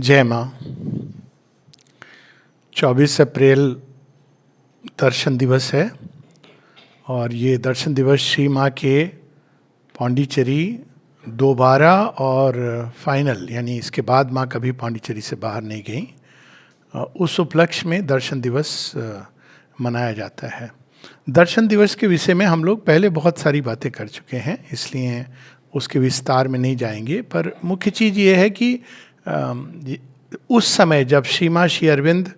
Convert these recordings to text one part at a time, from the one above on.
जय माँ। 24 अप्रैल दर्शन दिवस है और ये दर्शन दिवस श्री माँ के पौंडीचेरी दोबारा और फाइनल यानी इसके बाद माँ कभी पौंडीचेरी से बाहर नहीं गई, उस उपलक्ष्य में दर्शन दिवस मनाया जाता है। दर्शन दिवस के विषय में हम लोग पहले बहुत सारी बातें कर चुके हैं, इसलिए उसके विस्तार में नहीं जाएंगे। पर मुख्य चीज़ ये है कि उस समय जब श्री अरविंद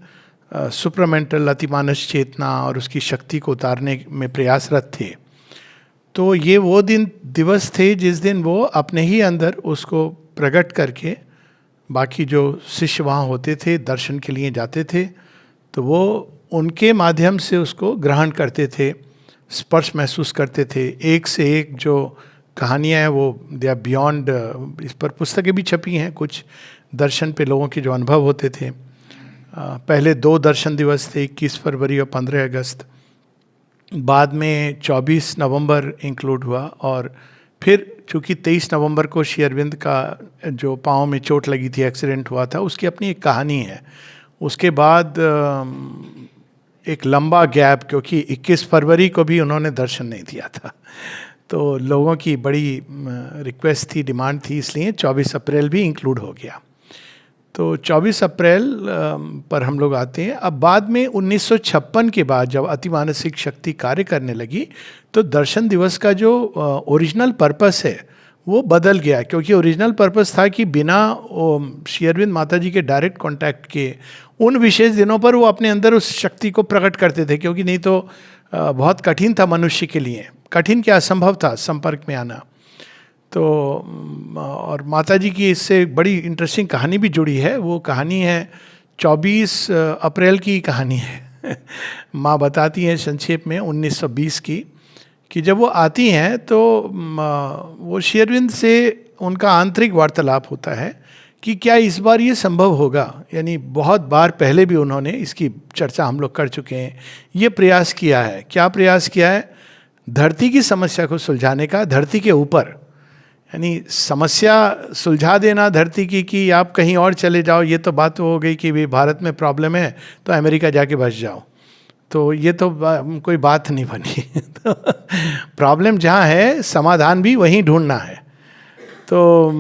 सुप्रमेंटल अतिमानस चेतना और उसकी शक्ति को उतारने में प्रयासरत थे, तो ये वो दिवस थे जिस दिन वो अपने ही अंदर उसको प्रकट करके बाकी जो शिष्य वहाँ होते थे, दर्शन के लिए जाते थे, तो वो उनके माध्यम से उसको ग्रहण करते थे, स्पर्श महसूस करते थे। एक से एक जो कहानियाँ हैं वो दे आर बियॉन्ड, इस पर पुस्तकें भी छपी हैं कुछ, दर्शन पे लोगों के जो अनुभव होते थे। पहले 2 दर्शन दिवस थे, 21 फरवरी और 15 अगस्त। बाद में 24 नवंबर इंक्लूड हुआ और फिर चूँकि 23 नवंबर को श्री अरविंद का जो पाँव में चोट लगी थी, एक्सीडेंट हुआ था, उसकी अपनी एक कहानी है। उसके बाद एक लंबा गैप, क्योंकि 21 फरवरी को भी उन्होंने दर्शन नहीं दिया था, तो लोगों की बड़ी रिक्वेस्ट थी, डिमांड थी, इसलिए 24 अप्रैल भी इंक्लूड हो गया। तो 24 अप्रैल पर हम लोग आते हैं। अब बाद में 1956 के बाद जब अतिमानसिक शक्ति कार्य करने लगी, तो दर्शन दिवस का जो ओरिजिनल पर्पस है वो बदल गया, क्योंकि ओरिजिनल पर्पस था कि बिना श्री अरविंद माता जी के डायरेक्ट कांटेक्ट के उन विशेष दिनों पर वो अपने अंदर उस शक्ति को प्रकट करते थे, क्योंकि नहीं तो बहुत कठिन था मनुष्य के लिए, कठिन क्या असंभव था संपर्क में आना। तो और माता जी की इससे बड़ी इंटरेस्टिंग कहानी भी जुड़ी है। वो कहानी है 24 अप्रैल की कहानी है माँ बताती हैं संक्षेप में 1920 की, कि जब वो आती हैं तो वो श्री अरविंद से उनका आंतरिक वार्तालाप होता है कि क्या इस बार ये संभव होगा। यानी बहुत बार पहले भी उन्होंने इसकी चर्चा हम लोग कर चुके हैं, ये प्रयास किया है। क्या प्रयास किया है? धरती की समस्या को सुलझाने का, धरती के ऊपर, यानी समस्या सुलझा देना धरती की कि आप कहीं और चले जाओ। ये तो बात हो गई कि भाई भारत में प्रॉब्लम है तो अमेरिका जाके बस जाओ, तो ये तो कोई बात नहीं बनी तो प्रॉब्लम जहाँ है समाधान भी वहीं ढूंढना है। तो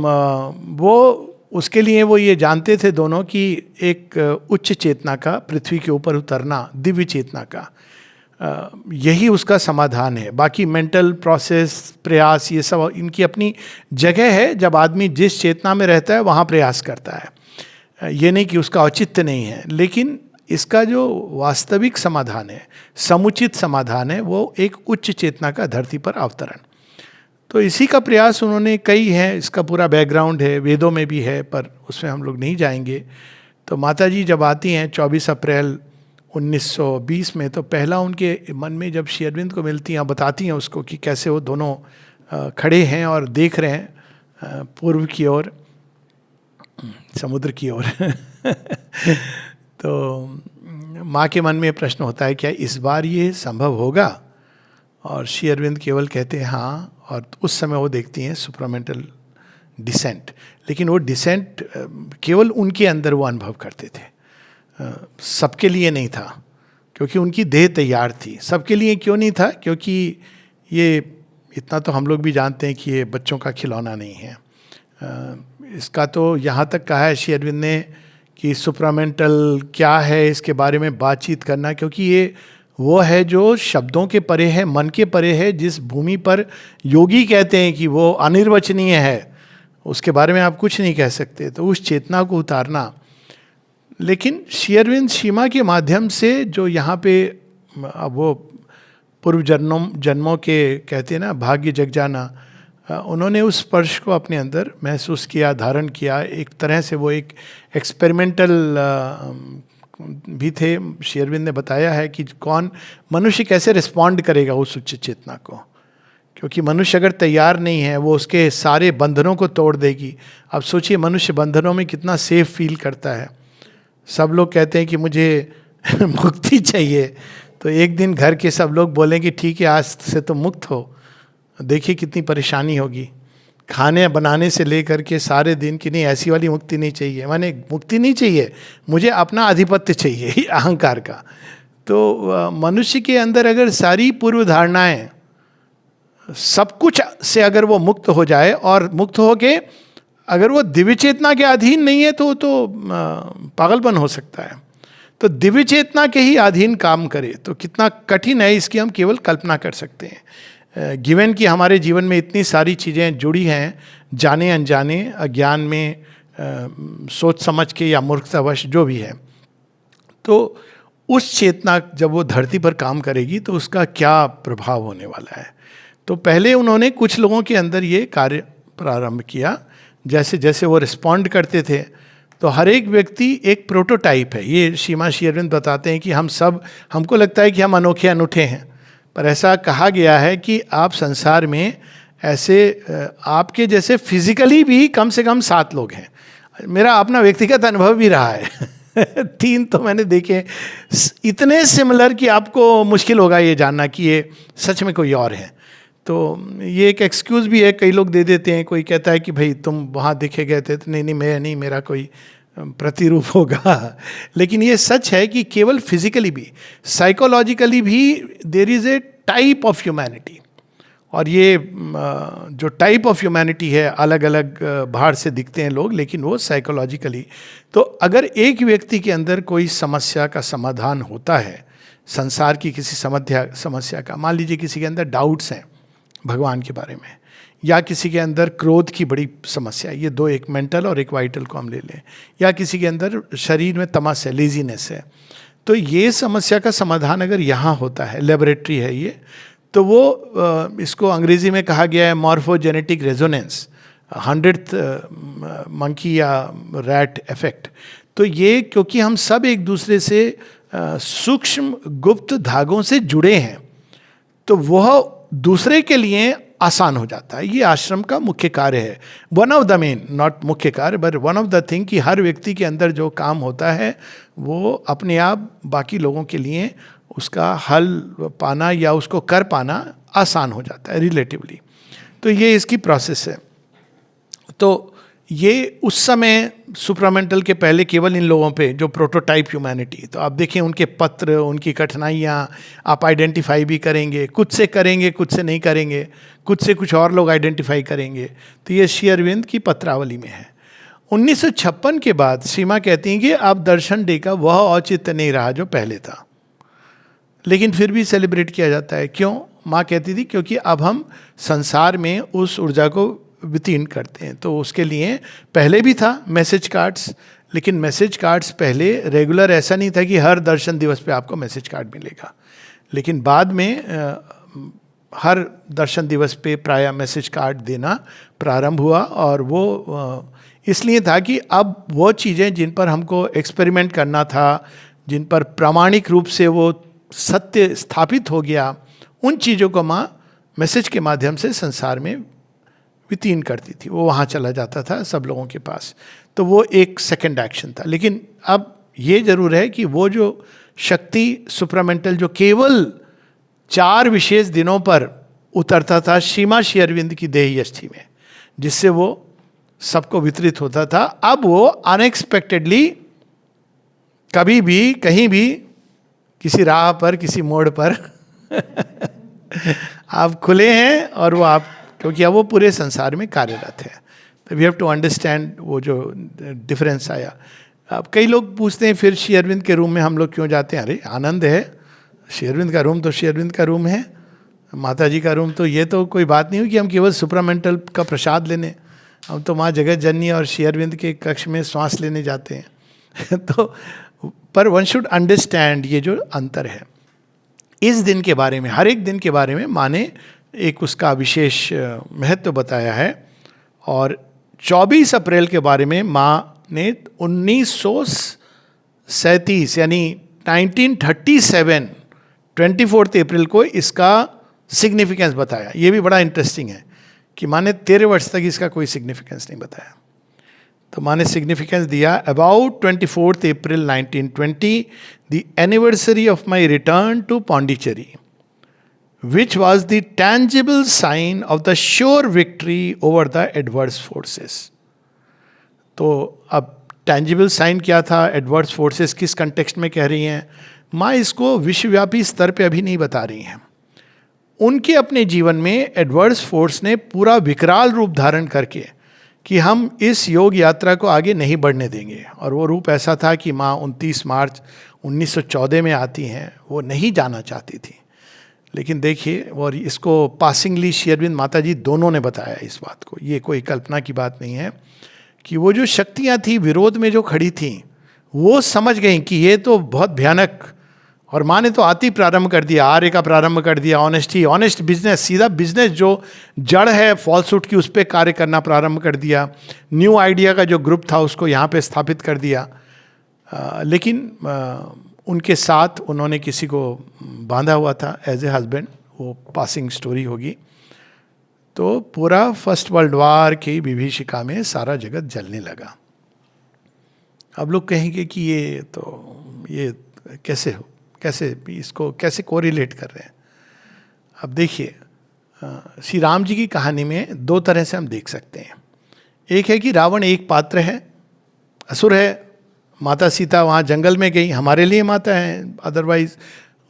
वो उसके लिए वो ये जानते थे दोनों कि एक उच्च चेतना का पृथ्वी के ऊपर उतरना, दिव्य चेतना का, यही उसका समाधान है। बाकी मेंटल प्रोसेस, प्रयास, ये सब इनकी अपनी जगह है। जब आदमी जिस चेतना में रहता है वहाँ प्रयास करता है, ये नहीं कि उसका औचित्य नहीं है, लेकिन इसका जो वास्तविक समाधान है, समुचित समाधान है, वो एक उच्च चेतना का धरती पर अवतरण। तो इसी का प्रयास उन्होंने कई हैं, इसका पूरा बैकग्राउंड है, वेदों में भी है, पर उसमें हम लोग नहीं जाएंगे। तो माता जी जब आती हैं 24 अप्रैल 1920 में, तो पहला उनके मन में जब श्री अरविंद को मिलती हैं, बताती हैं उसको कि कैसे वो दोनों खड़े हैं और देख रहे हैं पूर्व की ओर, समुद्र की ओर तो माँ के मन में प्रश्न होता है क्या इस बार ये संभव होगा? और श्री अरविंद केवल कहते हैं हाँ। और उस समय वो देखती हैं सुपरामेंटल डिसेंट, लेकिन वो डिसेंट केवल उनके अंदर वो अनुभव करते थे, सबके लिए नहीं था, क्योंकि उनकी देह तैयार थी। सबके लिए क्यों नहीं था? क्योंकि ये इतना तो हम लोग भी जानते हैं कि ये बच्चों का खिलौना नहीं है। इसका तो यहाँ तक कहा है श्री अरविंद ने कि सुपरामेंटल क्या है इसके बारे में बातचीत करना, क्योंकि ये वो है जो शब्दों के परे है, मन के परे है। जिस भूमि पर योगी कहते हैं कि वो अनिर्वचनीय है, उसके बारे में आप कुछ नहीं कह सकते, तो उस चेतना को उतारना। लेकिन श्री अरविंद सीमा के माध्यम से जो यहाँ पे अब वो पूर्व जन्मों के कहते हैं ना भाग्य जग जाना, उन्होंने उस स्पर्श को अपने अंदर महसूस किया, धारण किया। एक तरह से वो एक एक्सपेरिमेंटल भी थे। श्री अरविंद ने बताया है कि कौन मनुष्य कैसे रिस्पॉन्ड करेगा उस उच्च चेतना को, क्योंकि मनुष्य अगर तैयार नहीं है वो उसके सारे बंधनों को तोड़ देगी। अब सोचिए मनुष्य बंधनों में कितना सेफ फील करता है। सब लोग कहते हैं कि मुझे मुक्ति चाहिए, तो एक दिन घर के सब लोग बोलेंगे ठीक है आज से तो मुक्त हो, देखिए कितनी परेशानी होगी। खाने बनाने से लेकर के सारे दिन की, नहीं ऐसी वाली मुक्ति नहीं चाहिए, माने मुक्ति नहीं चाहिए, मुझे अपना आधिपत्य चाहिए अहंकार का। तो मनुष्य के अंदर अगर सारी पूर्व धारणाएं, सब कुछ से अगर वो मुक्त हो जाए, और मुक्त होके अगर वो दिव्य चेतना के अधीन नहीं है तो पागलपन हो सकता है। तो दिव्य चेतना के ही अधीन काम करे तो कितना कठिन है, इसकी हम केवल कल्पना कर सकते हैं। गिवन कि हमारे जीवन में इतनी सारी चीज़ें जुड़ी हैं, जाने अनजाने, अज्ञान में, सोच समझ के या मूर्खतावश जो भी है। तो उस चेतना जब वो धरती पर काम करेगी तो उसका क्या प्रभाव होने वाला है। तो पहले उन्होंने कुछ लोगों के अंदर ये कार्य प्रारंभ किया। जैसे जैसे वो रिस्पॉन्ड करते थे तो हर एक व्यक्ति एक प्रोटोटाइप है। ये श्रीमान श्री अरविंद बताते हैं कि हम सब, हमको लगता है कि हम अनोखे अनूठे हैं, पर ऐसा कहा गया है कि आप संसार में ऐसे आपके जैसे फिजिकली भी कम से कम 7 लोग हैं। मेरा अपना व्यक्तिगत अनुभव भी रहा है 3 तो मैंने देखे, इतने सिमिलर कि आपको मुश्किल होगा ये जानना कि ये सच में कोई और है। तो ये एक एक्सक्यूज़ भी है, कई लोग दे देते हैं। कोई कहता है कि भाई तुम वहाँ देखे गए थे, तो नहीं मैं नहीं, मेरा कोई प्रतिरूप होगा। लेकिन ये सच है कि केवल फिजिकली भी, साइकोलॉजिकली भी there is a type of humanity. और ये जो टाइप ऑफ ह्यूमैनिटी है, अलग अलग बाहर से दिखते हैं लोग, लेकिन वो साइकोलॉजिकली। तो अगर एक व्यक्ति के अंदर कोई समस्या का समाधान होता है, संसार की किसी समस्या का, मान लीजिए किसी के अंदर डाउट्स हैं भगवान के बारे में, या किसी के अंदर क्रोध की बड़ी समस्या है, ये 2, एक मेंटल और एक वाइटल को हम ले लें, या किसी के अंदर शरीर में तमस है, लेजीनेस है, तो ये समस्या का समाधान अगर यहाँ होता है, लेबोरेटरी है ये, तो वो इसको अंग्रेजी में कहा गया है मॉर्फोजेनेटिक रेजोनेंस, 100th मंकी या रैट इफेक्ट। तो ये क्योंकि हम सब एक दूसरे से सूक्ष्म गुप्त धागों से जुड़े हैं, तो वह दूसरे के लिए आसान हो जाता है। ये आश्रम का मुख्य कार्य है, one of the main, not मुख्य कार्य but one of the thing, कि हर व्यक्ति के अंदर जो काम होता है वो अपने आप बाकी लोगों के लिए उसका हल पाना या उसको कर पाना आसान हो जाता है रिलेटिवली। तो ये इसकी प्रोसेस है। तो ये उस समय सुप्रामेंटल के पहले केवल इन लोगों पे जो प्रोटोटाइप ह्यूमैनिटी, तो आप देखें उनके पत्र, उनकी कठिनाइयाँ आप आइडेंटिफाई भी करेंगे, कुछ से करेंगे कुछ से नहीं करेंगे, कुछ से कुछ और लोग आइडेंटिफाई करेंगे। तो ये श्री अरविंद की पत्रावली में है। 1956 के बाद सीमा कहती हैं कि अब दर्शन डे का वह औचित्य नहीं रहा जो पहले था, लेकिन फिर भी सेलिब्रेट किया जाता है। क्यों? माँ कहती थी क्योंकि अब हम संसार में उस ऊर्जा को वितीर्ण करते हैं। तो उसके लिए पहले भी था मैसेज कार्ड्स, लेकिन मैसेज कार्ड्स पहले रेगुलर ऐसा नहीं था कि हर दर्शन दिवस पे आपको मैसेज कार्ड मिलेगा, लेकिन बाद में हर दर्शन दिवस पे प्रायः मैसेज कार्ड देना प्रारंभ हुआ। और वो इसलिए था कि अब वो चीज़ें जिन पर हमको एक्सपेरिमेंट करना था, जिन पर प्रामाणिक रूप से वो सत्य स्थापित हो गया, उन चीज़ों को माँ मैसेज के माध्यम से संसार में वितीर्ण करती थी। वो वहाँ चला जाता था सब लोगों के पास। तो वो एक सेकंड एक्शन था। लेकिन अब ये जरूर है कि वो जो शक्ति सुप्रामेंटल जो केवल 4 विशेष दिनों पर उतरता था श्रीमा श्री अरविंद की देही अस्थि में, जिससे वो सबको वितरित होता था, अब वो अनएक्सपेक्टेडली कभी भी कहीं भी किसी राह पर किसी मोड़ पर आप खुले हैं और वो आप, क्योंकि अब वो पूरे संसार में कार्यरत है। तो वी हैव टू अंडरस्टैंड वो जो डिफरेंस आया। अब कई लोग पूछते हैं फिर श्री अरविंद के रूम में हम लोग क्यों जाते हैं? अरे आनंद है, श्री अरविंद का रूम तो श्री अरविंद का रूम है, माता जी का रूम, तो ये तो कोई बात नहीं हुई कि हम केवल सुप्रामेंटल का प्रसाद लेने, हम तो माँ जगत जननी और श्री अरविंद के कक्ष में श्वास लेने जाते हैं तो पर वन शुड अंडरस्टैंड ये जो अंतर है। इस दिन के बारे में, हर एक दिन के बारे में माँ ने एक उसका विशेष महत्व बताया है। और 24 अप्रैल के बारे में माँ ने 1937 यानी 1937 24 अप्रैल को इसका सिग्निफिकेंस बताया। ये भी बड़ा इंटरेस्टिंग है कि माँ ने 13 वर्ष तक इसका कोई सिग्निफिकेंस नहीं बताया। तो माँ ने सिग्निफिकेंस दिया about 24 April 1920 the anniversary of my return to Pondicherry which was the tangible sign of the sure victory over the adverse forces. तो अब टैंजिबल साइन क्या था, एडवर्स फोर्सेस किस कंटेक्स्ट में कह रही हैं, माँ इसको विश्वव्यापी स्तर पे अभी नहीं बता रही हैं। उनके अपने जीवन में एडवर्स फोर्स ने पूरा विकराल रूप धारण करके कि हम इस योग यात्रा को आगे नहीं बढ़ने देंगे, और वो रूप ऐसा था कि माँ 29 मार्च 1914 में आती हैं, वो नहीं जाना चाहती थी। लेकिन देखिए, और इसको पासिंगली श्री अरविंद माता जी दोनों ने बताया इस बात को, ये कोई कल्पना की बात नहीं है, कि वो जो शक्तियाँ थी विरोध में जो खड़ी थी, वो समझ गई कि ये तो बहुत भयानक, और माँ ने तो आती प्रारंभ कर दिया, आर्य का प्रारंभ कर दिया, ऑनेस्ट बिजनेस, सीधा बिजनेस जो जड़ है फॉल्सूट की, उस पर कार्य करना प्रारंभ कर दिया। न्यू आइडिया का जो ग्रुप था उसको यहाँ पे स्थापित कर दिया। लेकिन उनके साथ उन्होंने किसी को बांधा हुआ था एज ए हस्बैंड, वो पासिंग स्टोरी होगी। तो पूरा फर्स्ट वर्ल्ड वार की विभीषिका में सारा जगत जलने लगा। अब लोग कहेंगे कि ये कैसे इसको कैसे कोरिलेट कर रहे हैं। अब देखिए, श्री राम जी की कहानी में दो तरह से हम देख सकते हैं। एक है कि रावण एक पात्र है, असुर है, माता सीता वहाँ जंगल में गई, हमारे लिए माता है, अदरवाइज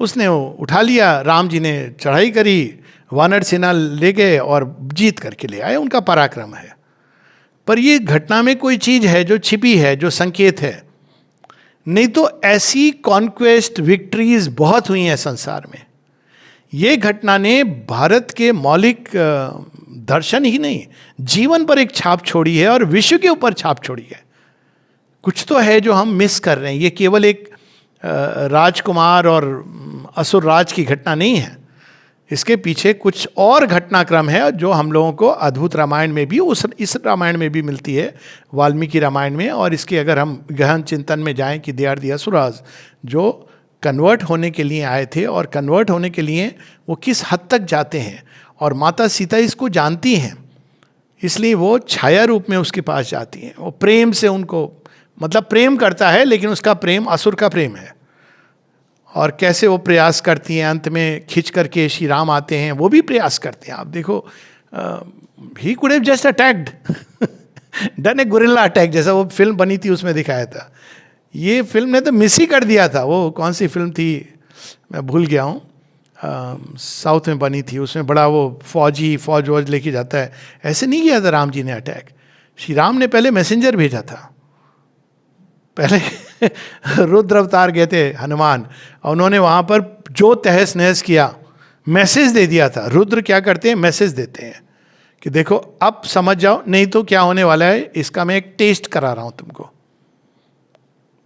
उसने वो उठा लिया, राम जी ने चढ़ाई करी, वानर सेना ले गए और जीत करके ले आए, उनका पराक्रम है। पर ये घटना में कोई चीज़ है जो छिपी है, जो संकेत है। नहीं तो ऐसी कॉन्क्वेस्ट विक्ट्रीज बहुत हुई हैं संसार में। ये घटना ने भारत के मौलिक दर्शन ही नहीं, जीवन पर एक छाप छोड़ी है और विश्व के ऊपर छाप छोड़ी है। कुछ तो है जो हम मिस कर रहे हैं। ये केवल एक राजकुमार और असुर राज की घटना नहीं है, इसके पीछे कुछ और घटनाक्रम है जो हम लोगों को अद्भुत रामायण में भी, इस रामायण में भी मिलती है, वाल्मीकि रामायण में। और इसके अगर हम गहन चिंतन में जाएं कि दे आर दी असुराज, जो कन्वर्ट होने के लिए आए थे, और कन्वर्ट होने के लिए वो किस हद तक जाते हैं, और माता सीता इसको जानती हैं, इसलिए वो छाया रूप में उसके पास जाती हैं। वो प्रेम से उनको, मतलब प्रेम करता है, लेकिन उसका प्रेम असुर का प्रेम है। और कैसे वो प्रयास करती हैं, अंत में खिंच करके श्री राम आते हैं, वो भी प्रयास करते हैं। आप देखो, he could have just attacked, done A guerrilla attack, जैसा वो फिल्म बनी थी उसमें दिखाया था। ये फिल्म ने तो मिस ही कर दिया था। वो कौन सी फिल्म थी, मैं भूल गया हूँ, साउथ में बनी थी, उसमें बड़ा वो फौज वौज लेके जाता है, ऐसे नहीं किया था राम जी ने अटैक। श्री राम ने पहले मैसेंजर भेजा था, पहले रुद्र अवतार गए थे हनुमान, और उन्होंने वहाँ पर जो तहस नहस किया, मैसेज दे दिया था। रुद्र क्या करते हैं, मैसेज देते हैं कि देखो अब समझ जाओ, नहीं तो क्या होने वाला है, इसका मैं एक टेस्ट करा रहा हूँ तुमको।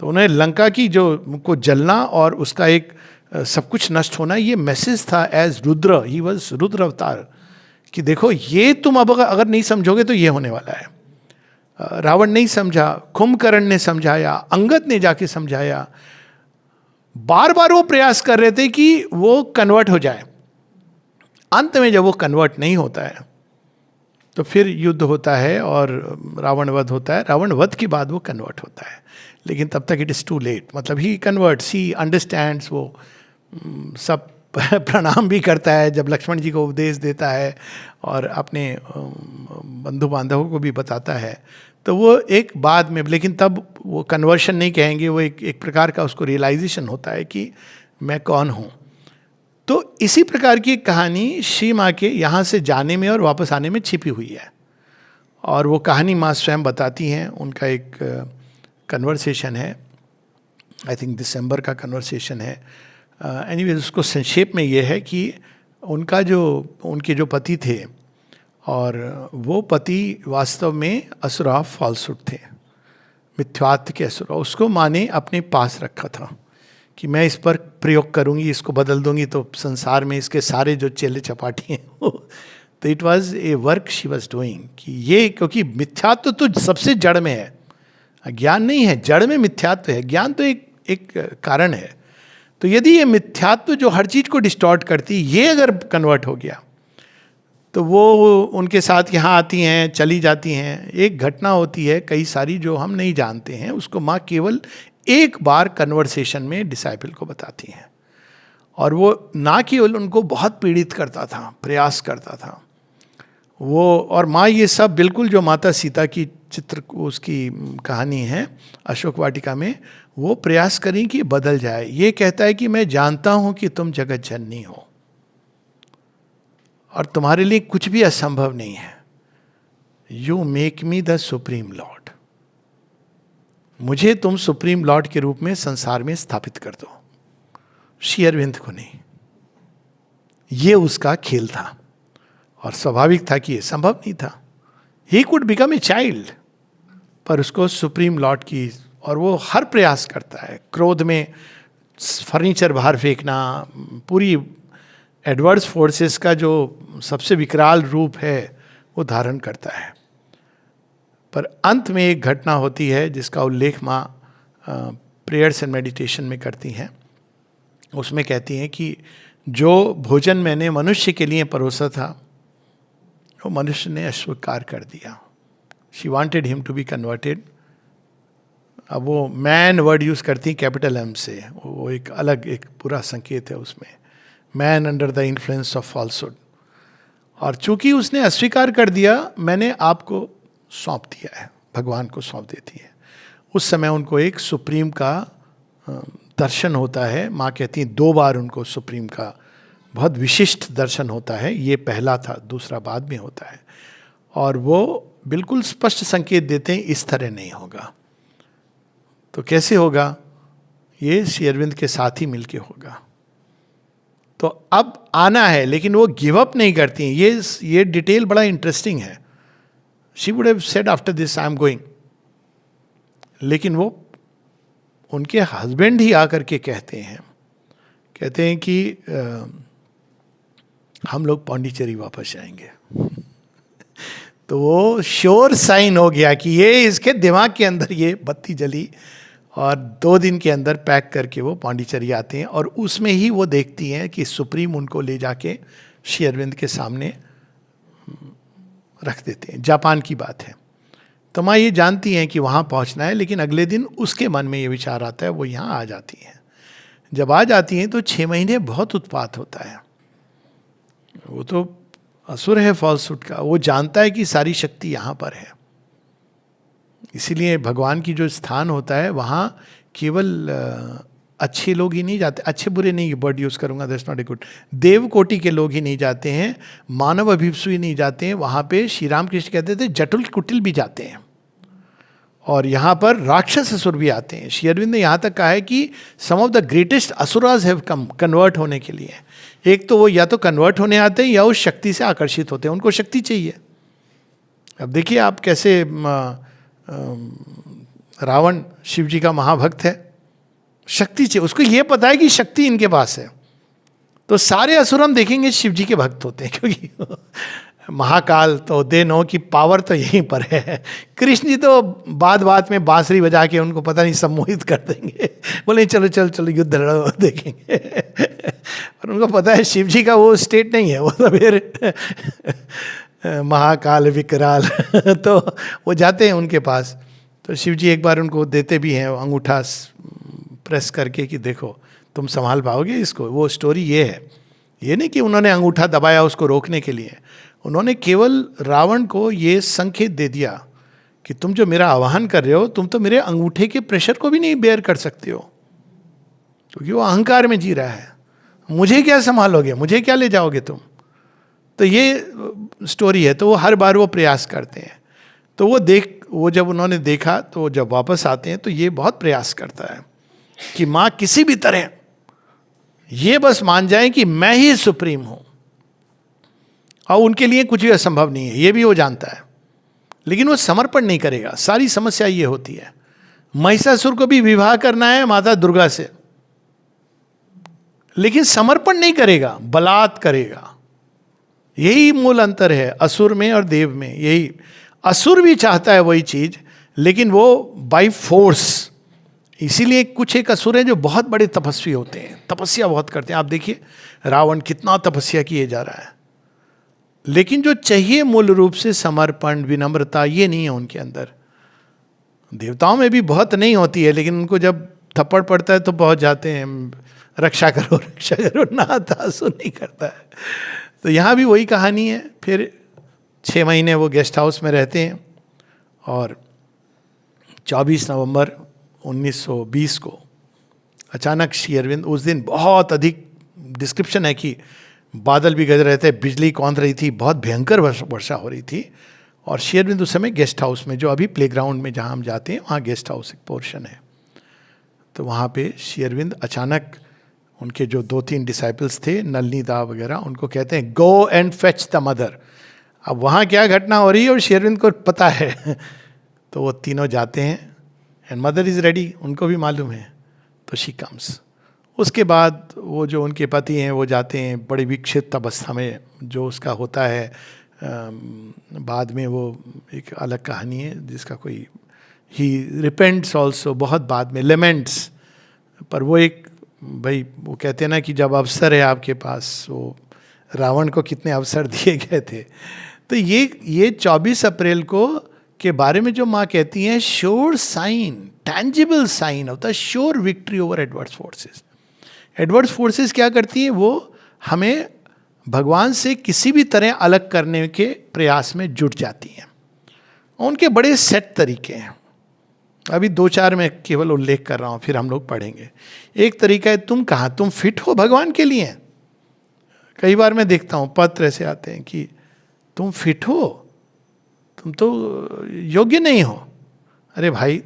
तो उन्हें लंका की जो को जलना और उसका एक सब कुछ नष्ट होना, ये मैसेज था as Rudra, he was Rudra avatar, कि देखो ये तुम अब अगर नहीं समझोगे तो ये होने वाला है। रावण नहीं समझा, कुंभकर्ण ने समझाया, अंगद ने जाके समझाया, बार बार वो प्रयास कर रहे थे कि वो कन्वर्ट हो जाए। अंत में जब वो कन्वर्ट नहीं होता है तो फिर युद्ध होता है और रावण वध होता है। रावण वध के बाद वो कन्वर्ट होता है, लेकिन तब तक इट इज़ टू लेट। मतलब ही कन्वर्ट्स, ही अंडरस्टैंड्स, वो सब प्रणाम भी करता है जब लक्ष्मण जी को उपदेश देता है, और अपने बंधु बांधवों को भी बताता है। तो वो एक बाद में, लेकिन तब वो कन्वर्शन नहीं कहेंगे, वो एक प्रकार का उसको रियलाइजेशन होता है कि मैं कौन हूँ। तो इसी प्रकार की एक कहानी श्री माँ के यहाँ से जाने में और वापस आने में छिपी हुई है, और वो कहानी माँ स्वयं बताती हैं। उनका एक कन्वर्सेशन है, आई थिंक दिसंबर का कन्वर्सेशन है। एनीवेज उसको संक्षेप में ये है कि उनके जो पति थे, और वो पति वास्तव में असुरा फॉल्सूट थे, मिथ्यात्व के असुरा। उसको माँ ने अपने पास रखा था कि मैं इस पर प्रयोग करूँगी, इसको बदल दूंगी तो संसार में इसके सारे जो चेले चपाटी हैं तो it was a work she was doing, कि ये, क्योंकि मिथ्यात्व तो सबसे जड़ में है, ज्ञान नहीं है, जड़ में मिथ्यात्व है, ज्ञान तो एक कारण है। तो यदि ये मिथ्यात्व जो हर चीज़ को डिस्टॉर्ट करती, ये अगर कन्वर्ट हो गया तो वो उनके साथ यहाँ आती हैं, चली जाती हैं। एक घटना होती है, कई सारी जो हम नहीं जानते हैं, उसको माँ केवल एक बार कन्वर्सेशन में डिसाइपल को बताती हैं। और वो ना केवल उनको बहुत पीड़ित करता था, प्रयास करता था वो। और माँ ये सब बिल्कुल जो माता सीता की चित्र उसकी कहानी है अशोक वाटिका में, वो प्रयास करें कि बदल जाए। ये कहता है कि मैं जानता हूं कि तुम जगत जननी हो और तुम्हारे लिए कुछ भी असंभव नहीं है। You make me the supreme Lord, मुझे तुम सुप्रीम लॉर्ड के रूप में संसार में स्थापित कर दो, श्री अरविंद को नहीं। ये उसका खेल था और स्वाभाविक था कि ये संभव नहीं था। He could become a child, पर उसको सुप्रीम लॉर्ड की, और वो हर प्रयास करता है। क्रोध में फर्नीचर बाहर फेंकना, पूरी एडवर्स फोर्सेस का जो सबसे विकराल रूप है वो धारण करता है। पर अंत में एक घटना होती है जिसका उल्लेख माँ प्रेयर्स एंड मेडिटेशन में करती हैं। उसमें कहती हैं कि जो भोजन मैंने मनुष्य के लिए परोसा था वो मनुष्य ने अस्वीकार कर दिया। She wanted him to be converted. अब वो मैन वर्ड यूज करती कैपिटल एम से, वो एक अलग एक पूरा संकेत है उसमें, man under the influence of falsehood. और चूंकि उसने अस्वीकार कर दिया, मैंने आपको सौंप दिया है, भगवान को सौंप देती है। उस समय उनको एक सुप्रीम का दर्शन होता है। माँ कहती हैं 2 बार उनको सुप्रीम का बहुत विशिष्ट दर्शन होता है। ये पहला था, दूसरा बाद में होता है। और वो बिल्कुल स्पष्ट संकेत देते हैं इस तरह नहीं होगा। तो कैसे होगा? ये श्री अरविंद के साथ ही मिलके होगा। तो अब आना है, लेकिन वो गिव अप नहीं करती हैं। ये डिटेल बड़ा इंटरेस्टिंग है। She would have said after this I am going, लेकिन वो उनके हस्बैंड ही आकर के कहते हैं कि हम लोग पौंडीचेरी वापस जाएंगे। तो वो श्योर साइन हो गया कि ये इसके दिमाग के अंदर ये बत्ती जली, और 2 दिन के अंदर पैक करके वो पौंडीचेरी आते हैं। और उसमें ही वो देखती हैं कि सुप्रीम उनको ले जाके श्री अरविंद के सामने रख देते हैं। जापान की बात है। तो माँ ये जानती हैं कि वहाँ पहुँचना है, लेकिन अगले दिन उसके मन में ये विचार आता है, वो यहाँ आ जाती हैं। जब आ जाती हैं तो 6 महीने बहुत उत्पात होता है। वो तो असुर है फॉल्सहुड का, वो जानता है कि सारी शक्ति यहाँ पर है। इसीलिए भगवान की जो स्थान होता है वहाँ केवल अच्छे लोग ही नहीं जाते, अच्छे बुरे नहीं वर्ड यूज़ करूँगा, दैट्स नॉट ए गुड, देव कोटि के लोग ही नहीं जाते हैं, मानव अभिप्सु ही नहीं जाते हैं। वहाँ पे श्री राम कृष्ण कहते थे जटुल कुटिल भी जाते हैं, और यहाँ पर राक्षस असुर भी आते हैं। श्री अरविंद ने यहाँ तक कहा है कि some of the greatest asuras have come convert होने के लिए। एक तो वो या तो कन्वर्ट होने आते हैं या उस शक्ति से आकर्षित होते हैं, उनको शक्ति चाहिए। अब देखिए आप कैसे रावण शिव जी का महाभक्त है, शक्ति चाहिए उसको, ये पता है कि शक्ति इनके पास है। तो सारे असुर हम देखेंगे शिव जी के भक्त होते हैं, क्योंकि महाकाल तो दे नो की पावर तो यहीं पर है। कृष्ण जी तो बात बात में बांसुरी बजा के उनको पता नहीं सम्मोहित कर देंगे, बोले चलो चलो चलो युद्ध लड़ो देखेंगे। पर उनको पता है शिव जी का वो स्टेट नहीं है, वो तो फिर महाकाल विकराल तो वो जाते हैं उनके पास। तो शिव जी एक बार उनको देते भी हैं अंगूठा प्रेस करके कि देखो तुम संभाल पाओगे इसको। वो स्टोरी ये है, ये नहीं कि उन्होंने अंगूठा दबाया उसको रोकने के लिए, उन्होंने केवल रावण को ये संकेत दे दिया कि तुम जो मेरा आह्वान कर रहे हो, तुम तो मेरे अंगूठे के प्रेशर को भी नहीं बेयर कर सकते हो, क्योंकि वो अहंकार में जी रहा है। मुझे क्या संभालोगे, मुझे क्या ले जाओगे तुम। तो ये स्टोरी है। तो वो हर बार वो प्रयास करते हैं। तो वो जब उन्होंने देखा, तो जब वापस आते हैं तो ये बहुत प्रयास करता है कि माँ किसी भी तरह ये बस मान जाए कि मैं ही सुप्रीम हूं, और उनके लिए कुछ भी असंभव नहीं है, ये भी वो जानता है। लेकिन वो समर्पण नहीं करेगा। सारी समस्या ये होती है। महिषासुर को भी विवाह करना है माता दुर्गा से, लेकिन समर्पण नहीं करेगा, बलात् करेगा। यही मूल अंतर है असुर में और देव में। यही असुर भी चाहता है वही चीज, लेकिन वो बाय फोर्स। इसीलिए कुछ एक असुर हैं जो बहुत बड़े तपस्वी होते हैं, तपस्या बहुत करते हैं। आप देखिए रावण कितना तपस्या किए जा रहा है, लेकिन जो चाहिए मूल रूप से समर्पण, विनम्रता, ये नहीं है उनके अंदर। देवताओं में भी बहुत नहीं होती है, लेकिन उनको जब थप्पड़ पड़ता है तो पहुंच जाते हैं। रक्षा करो, नहाता सो नहीं करता है। तो यहाँ भी वही कहानी है। फिर 6 महीने वो गेस्ट हाउस में रहते हैं और 24 नवंबर 1920 को अचानक श्री अरविंद, उस दिन बहुत अधिक डिस्क्रिप्शन है कि बादल भी गरज रहे थे, बिजली कौंध रही थी, बहुत भयंकर वर्षा हो रही थी। और श्री अरविंद उस समय गेस्ट हाउस में, जो अभी प्लेग्राउंड में जहाँ हम जाते हैं वहाँ गेस्ट हाउस एक पोर्शन है, तो वहाँ पे श्री अरविंद अचानक, उनके जो 2-3 डिसाइपल्स थे, नलनी दा वगैरह, उनको कहते हैं go and fetch the mother. अब वहाँ क्या घटना हो रही है और श्री अरविंद को पता है तो वो तीनों जाते हैं एंड मदर इज़ रेडी, उनको भी मालूम है, तो शी कम्स। उसके बाद वो जो उनके पति हैं वो जाते हैं बड़ी विक्षिप्त अवस्था में, जो उसका होता है बाद में वो एक अलग कहानी है जिसका कोई, ही रिपेंट्स ऑल्सो, बहुत बाद में लेमेंट्स, पर वो एक, भाई वो कहते हैं ना कि जब अवसर है आपके पास, वो रावण को कितने अवसर दिए गए थे। तो ये 24 अप्रैल को के बारे में जो माँ कहती हैं, sure sign, tangible sign of the sure victory over adverse forces. Adverse forces क्या करती हैं, वो हमें भगवान से किसी भी तरह अलग करने के प्रयास में जुट जाती हैं। उनके बड़े सेट तरीके हैं, अभी 2-4 मैं केवल उल्लेख कर रहा हूँ, फिर हम लोग पढ़ेंगे। एक तरीका है, तुम फिट हो भगवान के लिए। कई बार मैं देखता हूँ पत्र ऐसे आते हैं कि तुम फिट हो, तुम तो योग्य नहीं हो। अरे भाई,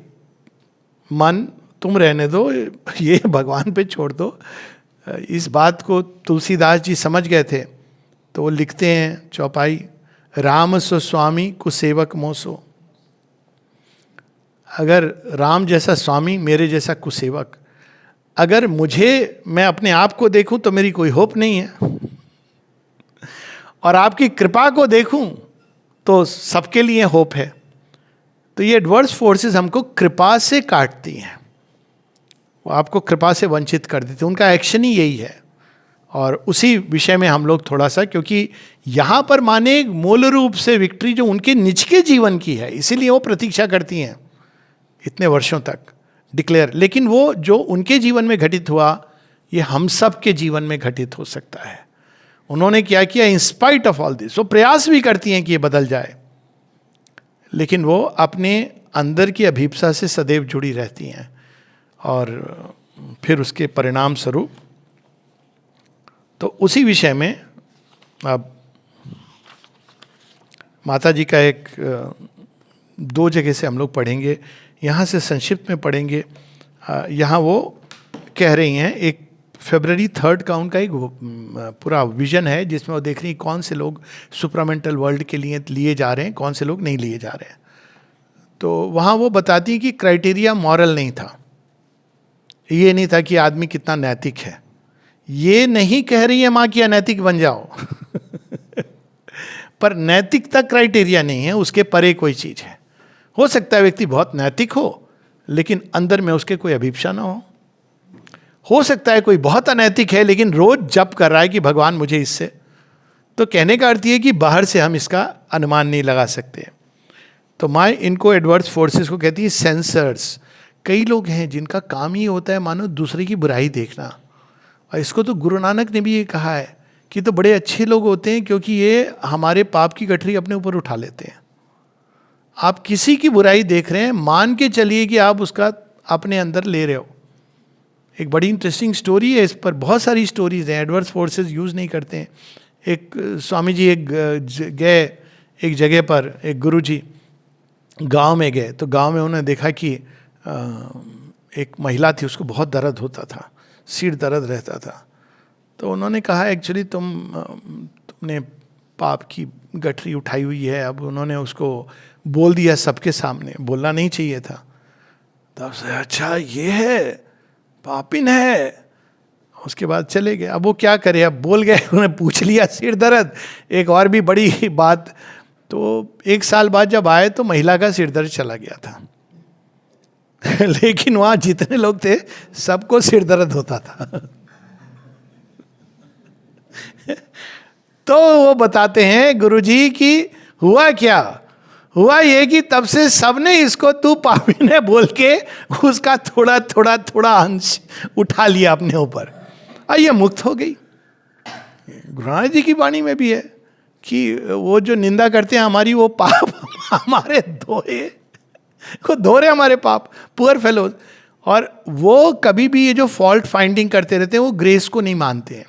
मन तुम रहने दो, ये भगवान पे छोड़ दो। इस बात को तुलसीदास जी समझ गए थे, तो वो लिखते हैं चौपाई, राम सो स्वामी कुसेवक मोसो। अगर राम जैसा स्वामी, मेरे जैसा कुसेवक, अगर मैं अपने आप को देखूं तो मेरी कोई होप नहीं है, और आपकी कृपा को देखूं तो सबके लिए होप है। तो ये एडवर्स फोर्सेस हमको कृपा से काटती हैं, वो आपको कृपा से वंचित कर देते हैं, उनका एक्शन ही यही है। और उसी विषय में हम लोग थोड़ा सा, क्योंकि यहाँ पर माने मूल रूप से विक्ट्री जो उनके निज के जीवन की है, इसीलिए वो प्रतीक्षा करती हैं इतने वर्षों तक डिक्लेयर। लेकिन वो जो उनके जीवन में घटित हुआ, ये हम सब के जीवन में घटित हो सकता है। उन्होंने क्या किया, in spite of all this, वो प्रयास भी करती हैं कि ये बदल जाए, लेकिन वो अपने अंदर की अभिप्सा से सदैव जुड़ी रहती हैं। और फिर उसके परिणाम स्वरूप, तो उसी विषय में अब माता जी का एक 2 जगह से हम लोग पढ़ेंगे, यहाँ से संक्षिप्त में पढ़ेंगे। यहाँ वो कह रही हैं, एक February 3 का उनका एक पूरा विजन है जिसमें वो देख रही हैं कौन से लोग सुपरामेंटल वर्ल्ड के लिए जा रहे हैं, कौन से लोग नहीं लिए जा रहे हैं। तो वहाँ वो बताती हैं कि क्राइटेरिया मॉरल नहीं था, ये नहीं था कि आदमी कितना नैतिक है, ये नहीं कह रही है माँ कि अनैतिक बन जाओ पर नैतिकता क्राइटेरिया नहीं है, उसके परे कोई चीज़ है। हो सकता है व्यक्ति बहुत नैतिक हो लेकिन अंदर में उसके कोई अभिप्सा ना हो सकता है कोई बहुत अनैतिक है लेकिन रोज जप कर रहा है कि भगवान मुझे इससे, तो कहने का अर्थ ये कि बाहर से हम इसका अनुमान नहीं लगा सकते। तो माँ इनको एडवर्स फोर्सेस को कहती है सेंसर्स। कई लोग हैं जिनका काम ही होता है मानो दूसरे की बुराई देखना, और इसको तो गुरु नानक ने भी ये कहा है कि तो बड़े अच्छे लोग होते हैं क्योंकि ये हमारे पाप की गठरी अपने ऊपर उठा लेते हैं। आप किसी की बुराई देख रहे हैं, मान के चलिए कि आप उसका अपने अंदर ले रहे हो। एक बड़ी इंटरेस्टिंग स्टोरी है, इस पर बहुत सारी स्टोरीज हैं, एडवर्स फोर्सेस यूज़ नहीं करते हैं। एक स्वामी जी गए एक जगह पर, एक गुरु जी गांव में गए, तो गांव में उन्होंने देखा कि एक महिला थी, उसको बहुत दर्द होता था, सिर दर्द रहता था। तो उन्होंने कहा एक्चुअली तुमने पाप की गठरी उठाई हुई है। अब उन्होंने उसको बोल दिया सबके सामने, बोलना नहीं चाहिए था। तब से अच्छा ये है, पापिन है। उसके बाद चले गए। अब वो क्या करे, अब बोल गए, उन्होंने पूछ लिया सिर दर्द। एक और भी बड़ी बात, तो 1 साल बाद जब आए तो महिला का सिर दर्द चला गया था लेकिन वहां जितने लोग थे सबको सिर दर्द होता था तो वो बताते हैं गुरुजी कि हुआ क्या, हुआ ये कि तब से सबने इसको तू पापी ने बोल के उसका थोड़ा थोड़ा थोड़ा अंश उठा लिया अपने ऊपर। और ये मुक्त हो गई। गुरु नानक जी की वाणी में भी है कि वो जो निंदा करते हैं हमारी, वो पाप हमारे धोए, वो धो रहे हमारे पाप, पुअर फेलोज। और वो कभी भी ये जो फॉल्ट फाइंडिंग करते रहते हैं, वो ग्रेस को नहीं मानते हैं।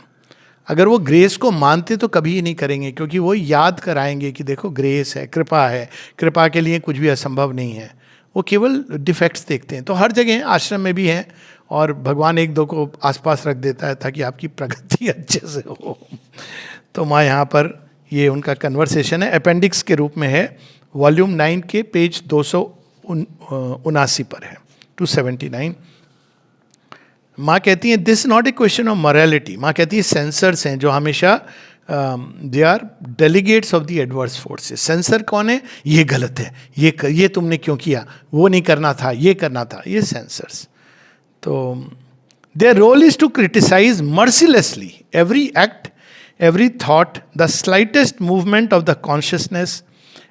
अगर वो ग्रेस को मानते तो कभी ही नहीं करेंगे, क्योंकि वो याद कराएंगे कि देखो ग्रेस है, कृपा के लिए कुछ भी असंभव नहीं है। वो केवल डिफेक्ट्स देखते हैं। तो हर जगह आश्रम में भी हैं, और भगवान एक दो को आसपास रख देता है ताकि आपकी प्रगति अच्छे से हो। तो माँ यहाँ पर ये उनका कन्वर्सेशन है, अपेंडिक्स के रूप में है, वॉल्यूम 9 के पेज 279 पर है, 279। माँ कहती हैं this not a question of morality. माँ कहती है सेंसर्स हैं जो हमेशा they are delegates of the adverse forces. Censor कौन है? ये गलत है, ये तुमने क्यों किया, वो नहीं करना था, ये करना था, ये सेंसर्स। तो their role is to criticise mercilessly every act, every thought, the slightest movement of the consciousness,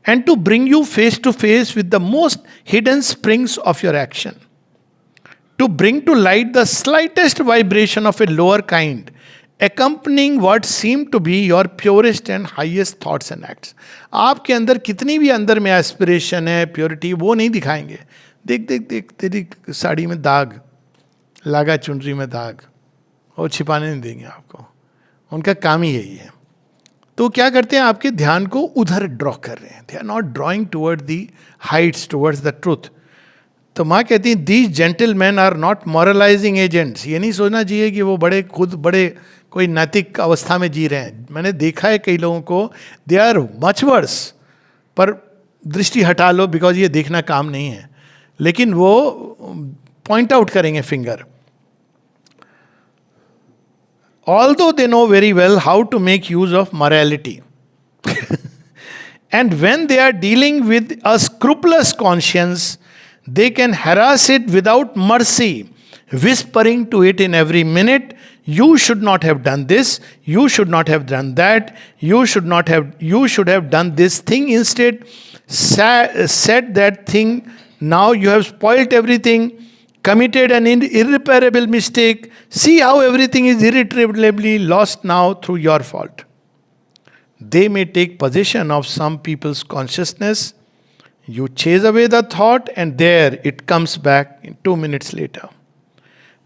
and to bring you face to face with the most hidden springs of your action. To bring to light the slightest vibration of a lower kind, accompanying what seem to be your purest and highest thoughts and acts. आपके अंदर कितनी भी अंदर में aspiration है, purity, वो नहीं दिखाएंगे। देख देख देख तेरी साड़ी में दाग लगा, चुनरी में दाग, और छिपाने नहीं देंगे आपको। उनका काम ही यही है। तो क्या करते हैं, आपके ध्यान को उधर ड्रॉ कर रहे हैं। They are not drawing toward the heights, towards the truth. तो माँ कहती हैं these gentlemen are not moralising agents. ये नहीं सोचना चाहिए कि वो बड़े कोई नैतिक अवस्था में जी रहे हैं। मैंने देखा है कई लोगों को, दे आर मच वर्स, पर दृष्टि हटा लो, बिकॉज ये देखना काम नहीं है, लेकिन वो पॉइंट आउट करेंगे finger. Although they know very well how to make use of morality. And when they are dealing with a scrupulous conscience, they can harass it without mercy, whispering to it in every minute, you should not have done this, you should not have done that, you should have done this thing instead, said that thing, now you have spoilt everything, committed an irreparable mistake. See how everything is irretrievably lost now through your fault. They may take possession of some people's consciousness. You chase away the thought and there it comes back in 2 minutes later.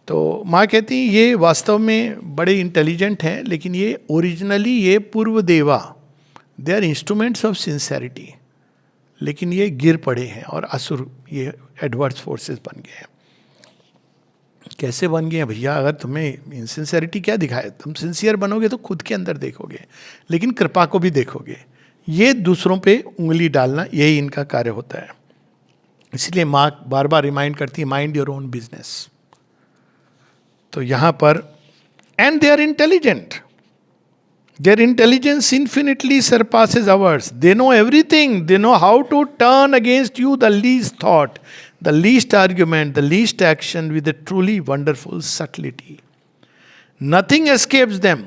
तो माँ कहती ये वास्तव में बड़े intelligent हैं, लेकिन ये ओरिजिनली ये पूर्व देवा, they are instruments of sincerity, लेकिन ये गिर पड़े हैं और असुर, ये एडवर्स फोर्सेस बन गए हैं। कैसे बन गए हैं भैया? अगर तुम्हें इनसिंसियरिटी क्या दिखाए, तुम सिंसियर बनोगे तो खुद के अंदर देखोगे, लेकिन कृपा को भी देखोगे। ये दूसरों पे उंगली डालना, यही इनका कार्य होता है। इसलिए माँ बार बार रिमाइंड करती है, माइंड योर ओन बिजनेस। तो यहाँ पर and they are intelligent, their intelligence infinitely surpasses ours, they know everything, they know how to turn against you the least thought, the least argument, the least action with a truly wonderful subtlety. Nothing escapes them.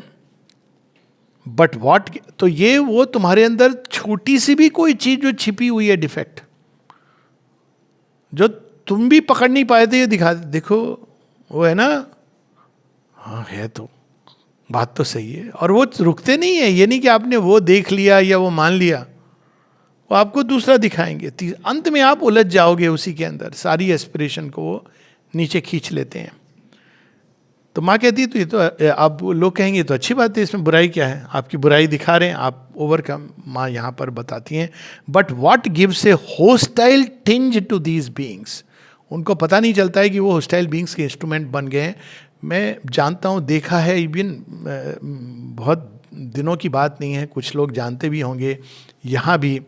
But what? तो ये वो तुम्हारे अंदर छोटी सी भी कोई चीज जो छिपी हुई है, डिफेक्ट, जो तुम भी पकड़ नहीं पाए थे, ये दिखा, देखो वो है ना, हाँ है, तो बात तो सही है। और वो रुकते नहीं है, ये नहीं कि आपने वो देख लिया या वो मान लिया, वो आपको दूसरा दिखाएंगे। अंत में आप उलझ जाओगे उसी के अंदर, सारी एस्पिरेशन को वो नीचे खींच लेते हैं। तो माँ कहती है तो ये तो आप लोग कहेंगे तो अच्छी बात है, इसमें बुराई क्या है, आपकी बुराई दिखा रहे हैं, आप ओवरकम। माँ यहाँ पर बताती हैं, but what gives a hostile tinge to these beings. उनको पता नहीं चलता है कि वो होस्टाइल बीइंग्स के इंस्ट्रूमेंट बन गए हैं। मैं जानता हूँ, देखा है, इवन बहुत दिनों की बात नहीं है, कुछ लोग जानते भी होंगे, यहाँ भी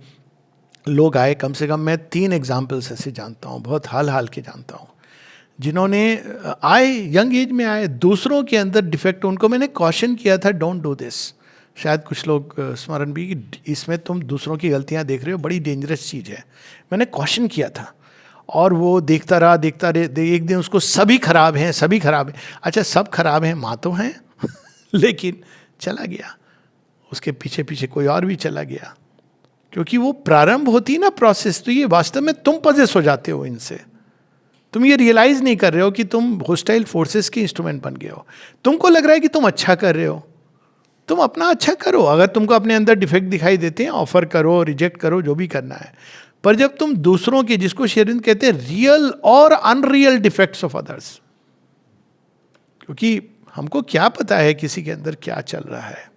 लोग आए, कम से कम मैं 3 एग्जाम्पल्स ऐसे जानता हूँ, बहुत हाल के जानता हूँ, जिन्होंने आए, यंग एज में आए, दूसरों के अंदर डिफेक्ट, उनको मैंने कॉशन किया था, डोंट डू दिस। शायद कुछ लोग स्मरण भी कि इसमें तुम दूसरों की गलतियाँ देख रहे हो, बड़ी डेंजरस चीज़ है। मैंने कॉशन किया था और वो देखता रहा, एक दिन उसको सभी खराब हैं। अच्छा, सब खराब हैं, माँ तो हैं लेकिन चला गया, उसके पीछे पीछे कोई और भी चला गया, क्योंकि वो प्रारंभ होती है ना प्रोसेस, तो ये वास्तव में तुम पजेस हो जाते हो इनसे। तुम ये रियलाइज नहीं कर रहे हो कि तुम होस्टाइल फोर्सेस के इंस्ट्रूमेंट बन गए हो. तुमको लग रहा है कि तुम अच्छा कर रहे हो. तुम अपना अच्छा करो. अगर तुमको अपने अंदर डिफेक्ट दिखाई देते हैं, ऑफर करो, रिजेक्ट करो, जो भी करना है. पर जब तुम दूसरों के, जिसको श्री अरविंद कहते हैं रियल और अनरियल डिफेक्ट्स ऑफ अदर्स, क्योंकि हमको क्या पता है किसी के अंदर क्या चल रहा है,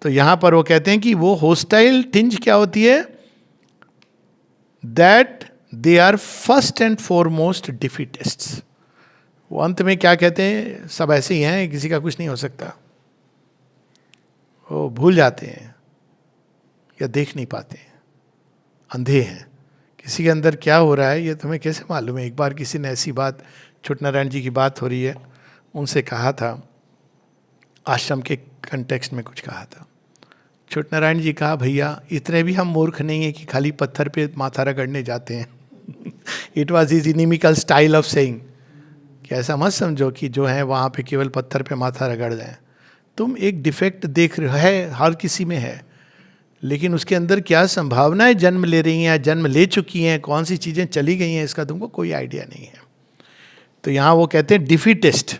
तो यहां पर वो कहते हैं कि वो होस्टाइल टिंज क्या होती है, that they are first and foremost defeatists. वो अंत में क्या कहते हैं, सब ऐसे ही हैं, किसी का कुछ नहीं हो सकता. वो भूल जाते हैं या देख नहीं पाते हैं, अंधे हैं. किसी के अंदर क्या हो रहा है ये तुम्हें कैसे मालूम है. एक बार किसी ने ऐसी बात, छोटे नारायण जी की बात हो रही है, उनसे कहा था, आश्रम के कंटेक्स्ट में कुछ कहा था. छोटे नारायण जी कहा, भैया इतने भी हम मूर्ख नहीं है कि खाली पत्थर पे माथा रगड़ने जाते हैं. It was is inimical style of saying, कि ऐसा मत समझो कि जो है वहाँ पे केवल पत्थर पे माथा रगड़ जाए. तुम एक डिफेक्ट देख रहे हो, है हर किसी में है, लेकिन उसके अंदर क्या संभावनाएं जन्म ले रही हैं, जन्म ले चुकी हैं, कौन सी चीज़ें चली गई हैं, इसका तुमको कोई आइडिया नहीं है. तो यहाँ वो कहते हैं defeatist.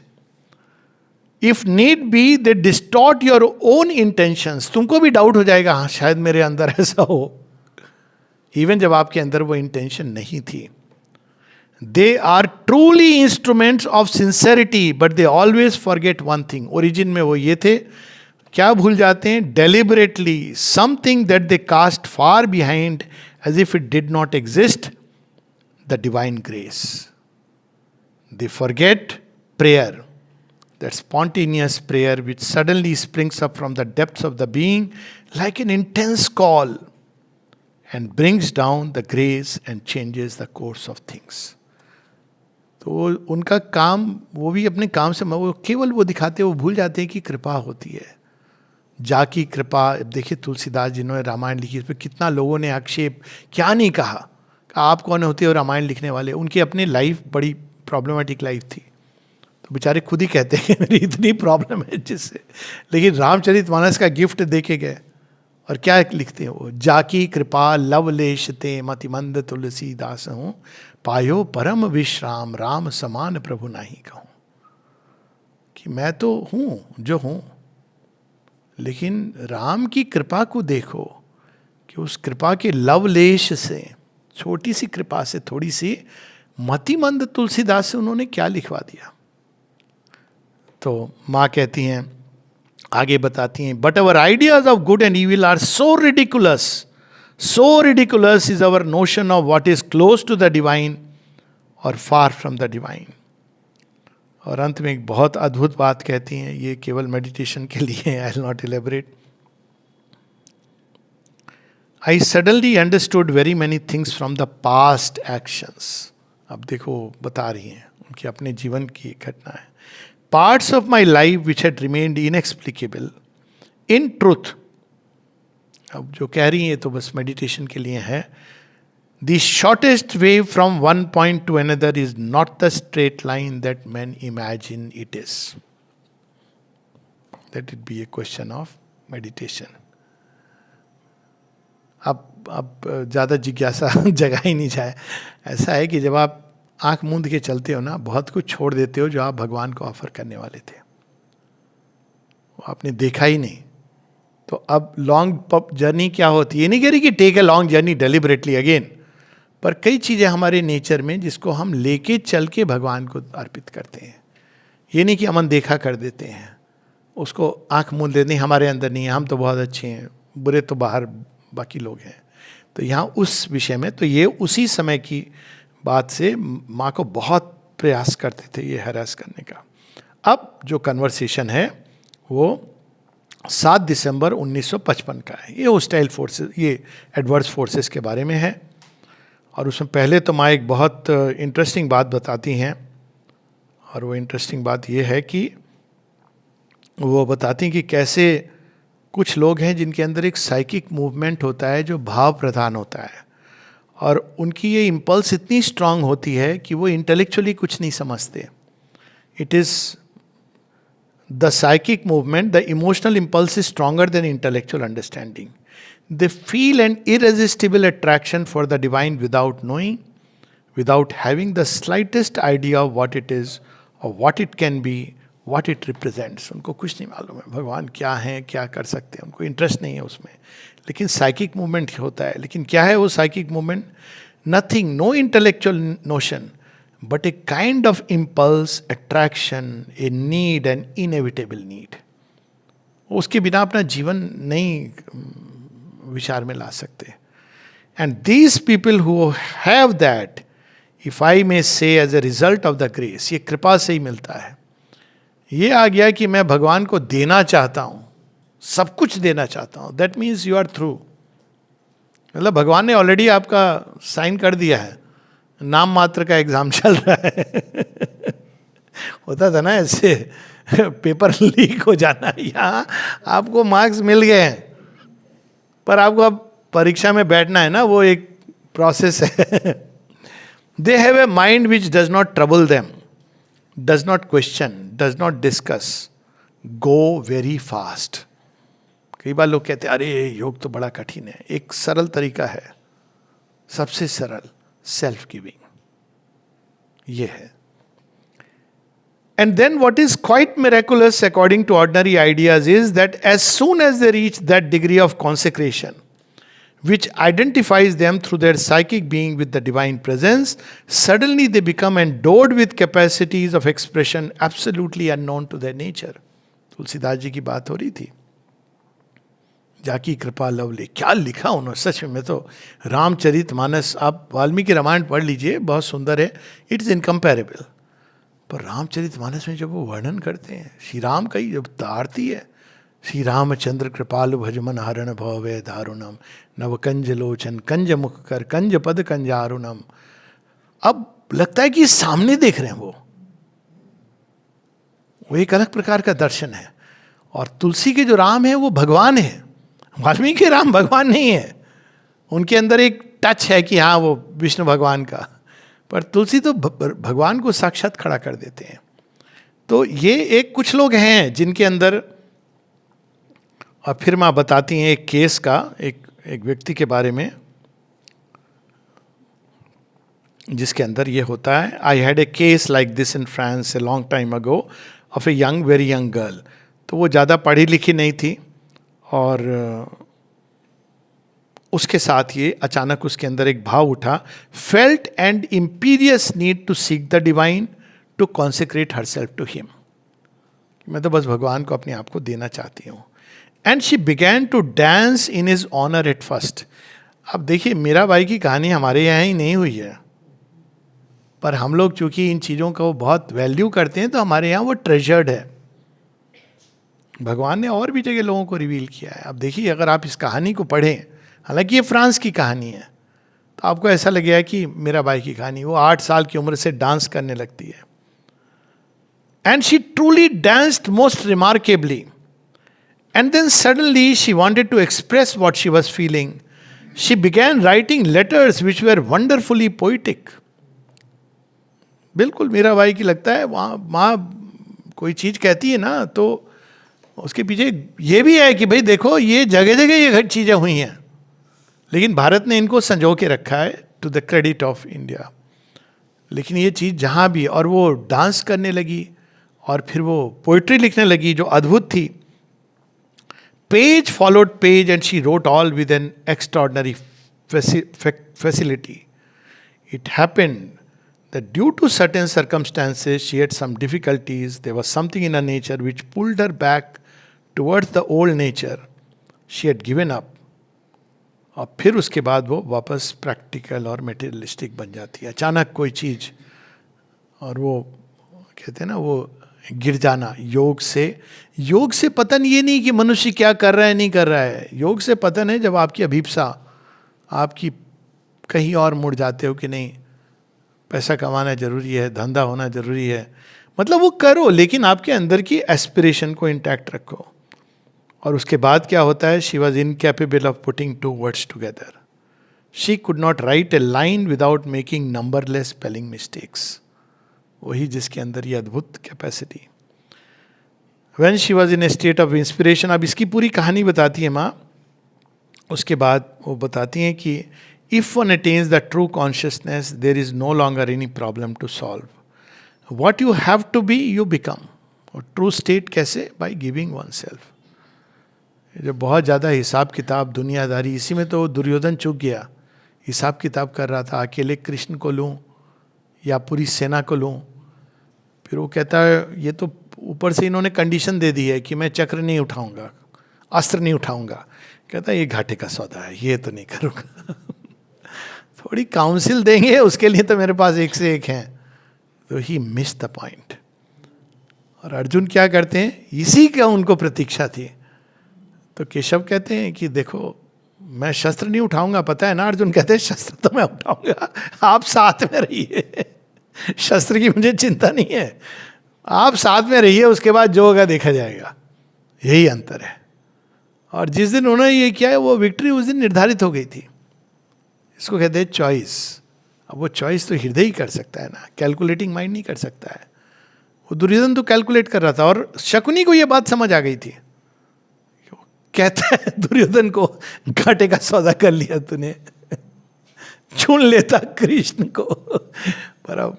If need be they distort your own intentions. तुमको भी डाउट हो जाएगा, हाँ शायद मेरे अंदर ऐसा हो, इवन जब आपके अंदर वो इंटेंशन नहीं थी. They are truly instruments of sincerity but they always forget one thing. Origin में वो ये थे, क्या भूल जाते हैं, deliberately something that they cast far behind as if it did not exist, the divine grace. They forget prayer, that spontaneous prayer which suddenly springs up from the depths of the being like an intense call and brings down the grace and changes the course of things. तो उनका काम, वो भी अपने काम से वो केवल वो दिखाते हैं, वो भूल जाते हैं कि कृपा होती है. जाकी कृपा. देखिए तुलसीदास जिन्होंने रामायण लिखी, इस पर कितना लोगों ने आक्षेप, क्या नहीं कहा, आप कौन होते हो रामायण लिखने वाले. उनकी अपनी लाइफ बड़ी प्रॉब्लमेटिक लाइफ थी, तो बेचारे खुद ही कहते हैं कि मेरी इतनी प्रॉब्लम है जिससे, लेकिन रामचरितमानस का गिफ्ट देके गए. और क्या लिखते हैं वो, जाकी कृपा लवलेश ते मतिमंद तुलसीदास हूँ, पायो परम विश्राम राम समान प्रभु नहीं कहूँ. कि मैं तो हूँ जो हूँ, लेकिन राम की कृपा को देखो कि उस कृपा के लवलेश से, छोटी सी कृपा से, थोड़ी सी मतिमंद तुलसीदास से उन्होंने क्या लिखवा दिया. तो माँ कहती हैं, आगे बताती हैं, but our ideas of good and evil are so ridiculous is our notion of what is close to the divine और फार फ्रॉम द डिवाइन. और अंत में एक बहुत अद्भुत बात कहती हैं, ये केवल मेडिटेशन के लिए, I will not elaborate. I suddenly understood very many things from the past actions. अब देखो बता रही हैं उनके अपने जीवन की घटना है. Parts of my life which had remained inexplicable, in truth, अब जो कह रही हैं तो बस मेडिटेशन के लिए है. The shortest way from one point to another is not the straight line that men imagine it is. That it be a question of meditation. अब ज़्यादा जिज्ञासा जगा ही नहीं जाए. ऐसा है कि जब आप आंख मूंद के चलते हो ना, बहुत कुछ छोड़ देते हो जो आप भगवान को ऑफर करने वाले थे, वो आपने देखा ही नहीं. तो अब लॉन्ग जर्नी क्या होती है, ये नहीं कह रही कि take a long journey deliberately again, पर कई चीज़ें हमारे नेचर में जिसको हम लेके चल के भगवान को अर्पित करते हैं. ये नहीं कि अमन देखा कर देते हैं, उसको आंख मूंद देते हैं, हमारे अंदर नहीं है, हम तो बहुत अच्छे हैं, बुरे तो बाहर बाकी लोग हैं. तो यहाँ उस विषय में, तो ये उसी समय की बात से माँ को बहुत प्रयास करते थे ये हैरास करने का. अब जो कन्वर्सेशन है वो 7 दिसंबर 1955 का है. ये होस्टाइल फोर्सेस, ये एडवर्स फोर्सेस के बारे में है. और उसमें पहले तो माँ एक बहुत इंटरेस्टिंग बात बताती हैं, और वो इंटरेस्टिंग बात ये है कि वो बताती हैं कि कैसे कुछ लोग हैं जिनके अंदर एक साइकिक मूवमेंट होता है जो भाव प्रधान होता है, और उनकी ये इम्पल्स इतनी स्ट्रांग होती है कि वो इंटेलेक्चुअली कुछ नहीं समझते. It is the psychic movement, the emotional impulse is stronger than intellectual understanding. They feel an irresistible attraction for the divine without knowing, without having the slightest idea of what it is or what it can be, what it represents. उनको कुछ नहीं मालूम है भगवान क्या है, क्या कर सकते हैं, उनको इंटरेस्ट नहीं है उसमें. लेकिन साइकिक मूवमेंट होता है. लेकिन क्या है वो psychic movement? Nothing, no intellectual notion, but a kind of impulse, attraction, a need, an inevitable need. उसके बिना अपना जीवन नहीं विचार में ला सकते. And these people who have that, if I may say as a result of the grace, ये कृपा से ही मिलता है. ये आ गया कि मैं भगवान को देना चाहता हूं, सब कुछ देना चाहता हूं. That means you are through. मतलब भगवान ने ऑलरेडी आपका साइन कर दिया है, नाम मात्र का एग्जाम चल रहा है. होता था ना ऐसे, पेपर लीक हो जाना, यहाँ आपको मार्क्स मिल गए हैं, पर आपको अब परीक्षा में बैठना है ना, वो एक प्रोसेस है. They have a mind which does not trouble them, does not question, does not discuss, go very fast. कई बार लोग कहते हैं अरे योग तो बड़ा कठिन है. एक सरल तरीका है, सबसे सरल, सेल्फ गिविंग. ये है. And then what is quite miraculous according to ordinary ideas is that as soon as they reach that degree of consecration, which identifies them through their psychic being with the divine presence, suddenly they become endowed with capacities of expression absolutely unknown to their nature. Tulsidas ji की बात हो रही थी, जाकी कृपा lovely. क्या लिखा उन्होंने सच में. मैं तो रामचरितमानस, आप वाल्मीकि रामायण पढ़ लीजिए, बहुत सुंदर है, इट इज इनकम्पेरेबल. पर रामचरितमानस में जब वो वर्णन करते हैं श्री राम का ही, जब आरती है, श्री रामचंद्र कृपालु भजमन हरण भवे दारुणम, नव कंज लोचन कंज मुख कर कंज पद कंजारुणम. अब लगता है कि सामने देख रहे हैं वो एक अलग प्रकार का दर्शन है. और तुलसी के जो राम है वो भगवान है, वाल्मीकि राम भगवान नहीं है. उनके अंदर एक टच है कि हाँ वो विष्णु भगवान का, पर तुलसी तो भगवान को साक्षात खड़ा कर देते हैं. तो ये एक कुछ लोग हैं जिनके अंदर, और फिर माँ बताती हैं एक केस का, एक व्यक्ति के बारे में जिसके अंदर ये होता है. I had a case like this in France a long time ago of a young, very young girl. तो वो ज़्यादा पढ़ी लिखी नहीं थी, और उसके साथ ये अचानक उसके अंदर एक भाव उठा, felt and imperious need to seek the divine, to consecrate herself to him. मैं तो बस भगवान को अपने आप को देना चाहती हूँ. And she began to dance in his honour at first. अब देखिए, मीराबाई की कहानी हमारे यहाँ ही नहीं हुई है, पर हम लोग चूंकि इन चीज़ों को बहुत वैल्यू करते हैं तो हमारे यहाँ वो ट्रेजर्ड है. भगवान ने और भी जगह लोगों को रिवील किया है. अब देखिए, अगर आप इस कहानी को पढ़ें, हालांकि ये फ्रांस की कहानी है, तो आपको ऐसा लगेगा कि मीराबाई की कहानी. वो 8 साल की उम्र से डांस करने लगती है. And she truly danced most remarkably. And then suddenly she wanted to express what she was feeling. She began writing letters which were wonderfully poetic. बिल्कुल मीराबाई की लगता है, वहाँ माँ कोई चीज़ कहती है ना, तो उसके पीछे ये भी है कि भाई देखो, ये जगह जगह ये चीज़ें हुई हैं, लेकिन भारत ने इनको संजो के रखा है, to the credit of India. लेकिन ये चीज़ जहाँ भी, और वो डांस करने लगी, और फिर वो पोइट्री लिखने लगी जो अद्भुत थी. Page followed page and she wrote all with N extraordinary facility. It happened that due to certain circumstances she had some difficulties. There was something in her nature which pulled her back towards the old nature she had given up. और फिर उसके बाद वो वापस practical और materialistic बन जाती है. अचानक कोई चीज़, और वो कहते हैं ना, वो गिर जाना. योग से पतन ये नहीं कि मनुष्य क्या कर रहा है नहीं कर रहा है. योग से पतन है जब आपकी अभिप्सा, आपकी कहीं और मुड़ जाते हो कि नहीं, पैसा कमाना जरूरी है, धंधा होना जरूरी है. मतलब वो करो, लेकिन आपके अंदर की एस्पिरेशन को इंटैक्ट रखो. और उसके बाद क्या होता है, she was incapable of putting 2 words together. She could not right A line without making numberless spelling mistakes. वही जिसके अंदर ये अद्भुत capacity. When she was in A state of inspiration. अब इसकी पूरी कहानी बताती है माँ. उसके बाद वो बताती हैं कि If one attains the true consciousness, there is no longer any problem to solve. What you have to be, you become. और ट्रू स्टेट कैसे? By giving one self. जो बहुत ज़्यादा हिसाब किताब दुनियादारी, इसी में तो दुर्योधन चूक गया. हिसाब किताब कर रहा था, अकेले कृष्ण को लूँ या पूरी सेना को लूँ. फिर वो कहता है, ये तो ऊपर से इन्होंने कंडीशन दे दी है कि मैं चक्र नहीं उठाऊंगा, अस्त्र नहीं उठाऊंगा. कहता है ये घाटे का सौदा है, ये तो नहीं करूँगा. थोड़ी काउंसिल देंगे, उसके लिए तो मेरे पास एक से एक हैं. तो ही मिस द पॉइंट. और अर्जुन क्या करते हैं, इसी का उनको प्रतीक्षा थी. तो केशव कहते हैं कि देखो मैं शस्त्र नहीं उठाऊंगा, पता है ना. अर्जुन कहते हैं शस्त्र तो मैं उठाऊंगा, आप साथ में रहिए. शस्त्र की मुझे चिंता नहीं है, आप साथ में रहिए, उसके बाद जो होगा देखा जाएगा. यही अंतर है. और जिस दिन उन्होंने ये किया है, वो विक्ट्री उस दिन निर्धारित हो गई थी. इसको कहते हैं चॉइस. अब वो चॉइस तो हृदय ही कर सकता है ना, कैलकुलेटिंग माइंड नहीं कर सकता है. वो दुर्योधन तो कैलकुलेट कर रहा था, और शकुनी को ये बात समझ आ गई थी. कहता है तो को, घाटे का सौदा कर लिया तूने, चुन लेता कृष्ण को. पर अब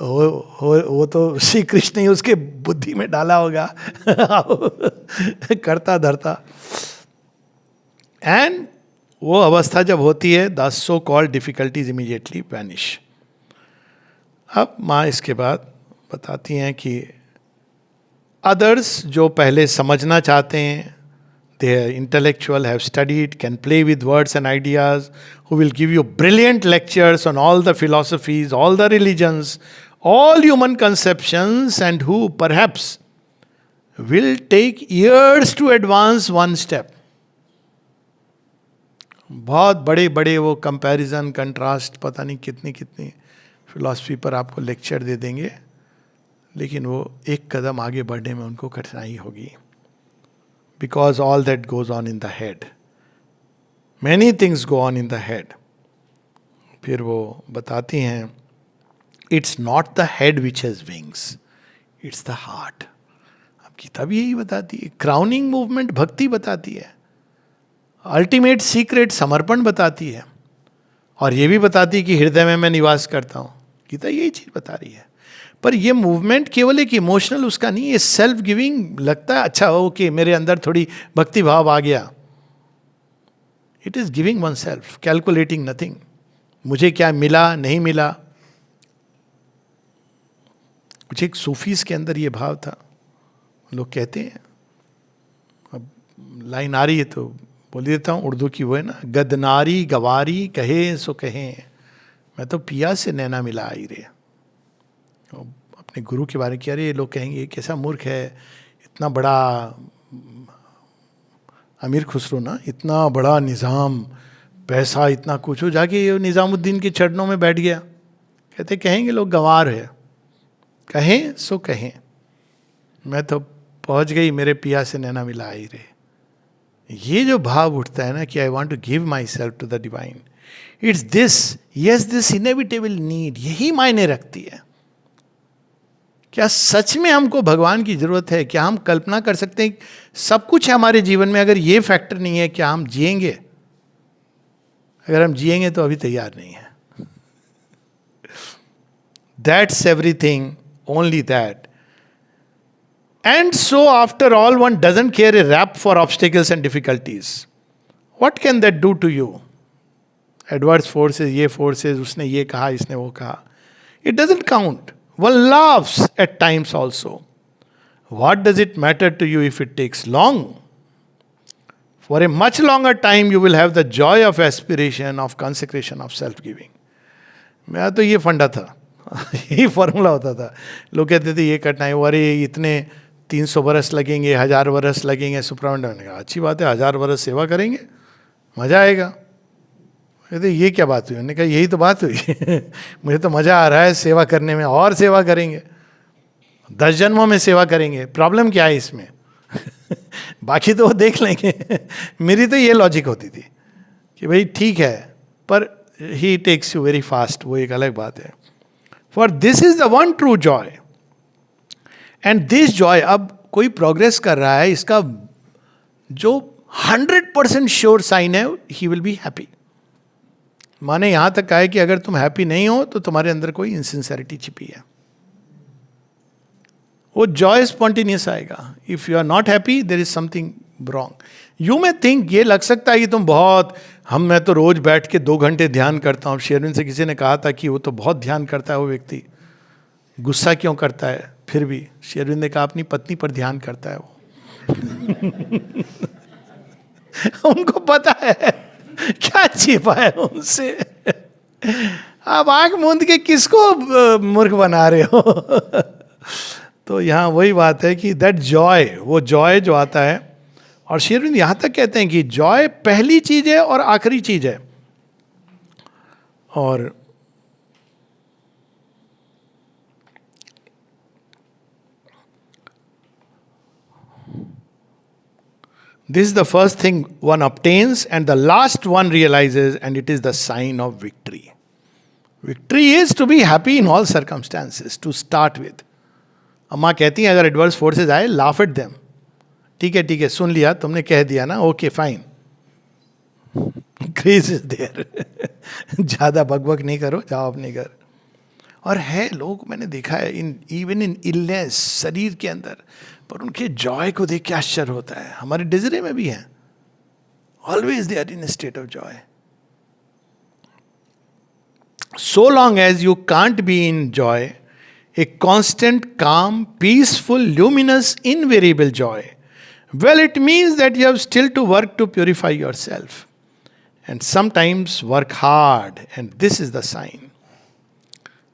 वो तो श्री कृष्ण ही उसके बुद्धि में डाला होगा. करता धरता. एंड वो अवस्था जब होती है, the so called difficulties immediately vanish. अब माँ इसके बाद बताती हैं कि अदर्स जो पहले समझना चाहते हैं, they are intellectual, have studied, can play with words and ideas, who will give you brilliant lectures on all the philosophies, all the religions, all human conceptions, and who perhaps will take years to advance one step. बहुत बड़े बड़े वो comparison, contrast, पता नहीं कितनी कितनी philosophy पर आपको लेक्चर दे देंगे, लेकिन वो एक कदम आगे बढ़ने में उनको कठिनाई होगी. Because all that goes on in the head. Many things go on in the head. फिर वो बताती हैं, it's not the head which has wings, it's the heart. अब गीता भी यही बताती है. क्राउनिंग मूवमेंट भक्ति बताती है. अल्टीमेट सीक्रेट समर्पण बताती है. और ये भी बताती है कि हृदय में मैं निवास करता हूँ. गीता यही चीज बता रही है. पर ये मूवमेंट केवल एक इमोशनल उसका नहीं, ये सेल्फ गिविंग लगता है. अच्छा ओके, मेरे अंदर थोड़ी भक्ति भाव आ गया. It is giving one self, calculating nothing. मुझे क्या मिला नहीं मिला. कुछ एक सूफीज के अंदर ये भाव था. लोग कहते हैं, अब लाइन आ रही है तो बोल देता हूँ, उर्दू की वो है ना, गदनारी गवारी कहे सो कहे, मैं तो पिया से नैना मिला आई रे. अपने गुरु के बारे में किया, अरे लोग कहेंगे ये कैसा मूर्ख है, इतना बड़ा अमीर खुसरो ना, इतना बड़ा निज़ाम, पैसा इतना कुछ हो, जाके ये निज़ामुद्दीन के चरणों में बैठ गया. कहते कहेंगे लोग गंवार है, कहें सो कहें, मैं तो पहुंच गई, मेरे पिया से नैना मिला आई रे. ये जो भाव उठता है ना कि I want to give myself to the divine, it's this, yes this inevitable need, यही मायने रखती है. क्या सच में हमको भगवान की जरूरत है? क्या हम कल्पना कर सकते हैं सब कुछ है हमारे जीवन में, अगर ये फैक्टर नहीं है क्या हम जिएंगे? अगर हम जिएंगे तो अभी तैयार नहीं है. That's everything, only that. And so after all one doesn't care a rap for obstacles and difficulties. What can that do to you? Adverse forces, ये फोर्सेस, उसने ये कहा, इसने वो कहा, it doesn't count. One laughs at times also. What does it matter to you if it takes long? For a much longer time you will have the joy of aspiration, of consecration, of self-giving. मेरा तो ये फंडा था, यही formula होता था. लोग कहते थे ये करना है, अरे इतने 300 बरस लगेंगे, 1000 बरस लगेंगे सुप्रामंडल. ने कहा अच्छी बात है, 1000 बरस सेवा करेंगे, मजा आएगा. कहते ये क्या बात हुई? उन्होंने कहा यही तो बात हुई. मुझे तो मज़ा आ रहा है सेवा करने में, और सेवा करेंगे, 10 जन्मों में सेवा करेंगे, प्रॉब्लम क्या है इसमें? बाकी तो वो देख लेंगे. मेरी तो ये लॉजिक होती थी कि भाई ठीक है, पर ही टेक्स यू वेरी फास्ट, वो एक अलग बात है. For this is the one true Joy. And this Joy, अब कोई प्रोग्रेस कर रहा है, इसका जो 100% श्योर साइन है, ही विल बी हैप्पी. माँ ने यहां तक कहा है कि अगर तुम हैप्पी नहीं हो तो तुम्हारे अंदर कोई इनसिंसेरिटी छिपी है. वो जॉय स्पॉन्टेनियस आएगा. If you are not happy there is something wrong. You may think, ये लग सकता है कि तुम बहुत, मैं तो रोज बैठ के 2 घंटे ध्यान करता हूँ. शेरविन से किसी ने कहा था कि वो तो बहुत ध्यान करता है वो व्यक्ति, गुस्सा क्यों करता है? फिर भी शेरविन ने कहा अपनी पत्नी पर ध्यान करता है वो. उनको पता है क्या छिपा है उनसे. आप आंख मूंद के किसको मूर्ख बना रहे हो? तो यहाँ वही बात है कि दैट जॉय, वो जॉय जो आता है, और शेरविन यहां तक कहते हैं कि जॉय पहली चीज है और आखिरी चीज है. और this is the first thing one obtains, and the last one realizes, and it is the sign of victory. Victory is to be happy in all circumstances, to start with. अम्मा कहती हैं अगर एडवर्स फोर्सेस आए, laugh at them. ठीक है, सुन लिया, तुमने कह दिया ना, okay fine. Grace is there. ज्यादा बकबक नहीं करो, जाओ अपने घर. और है लोग, मैंने देखा है इवन इन इलनेस, शरीर के अंदर, पर उनके जॉय को देख के आश्चर्य होता है. हमारे डिजरे में भी हैं, always they are in state of joy. So long as you can't be in joy, a constant, calm, peaceful, luminous, invariable joy, well, it means that you have still to work to purify yourself, and sometimes work hard, and this is the sign.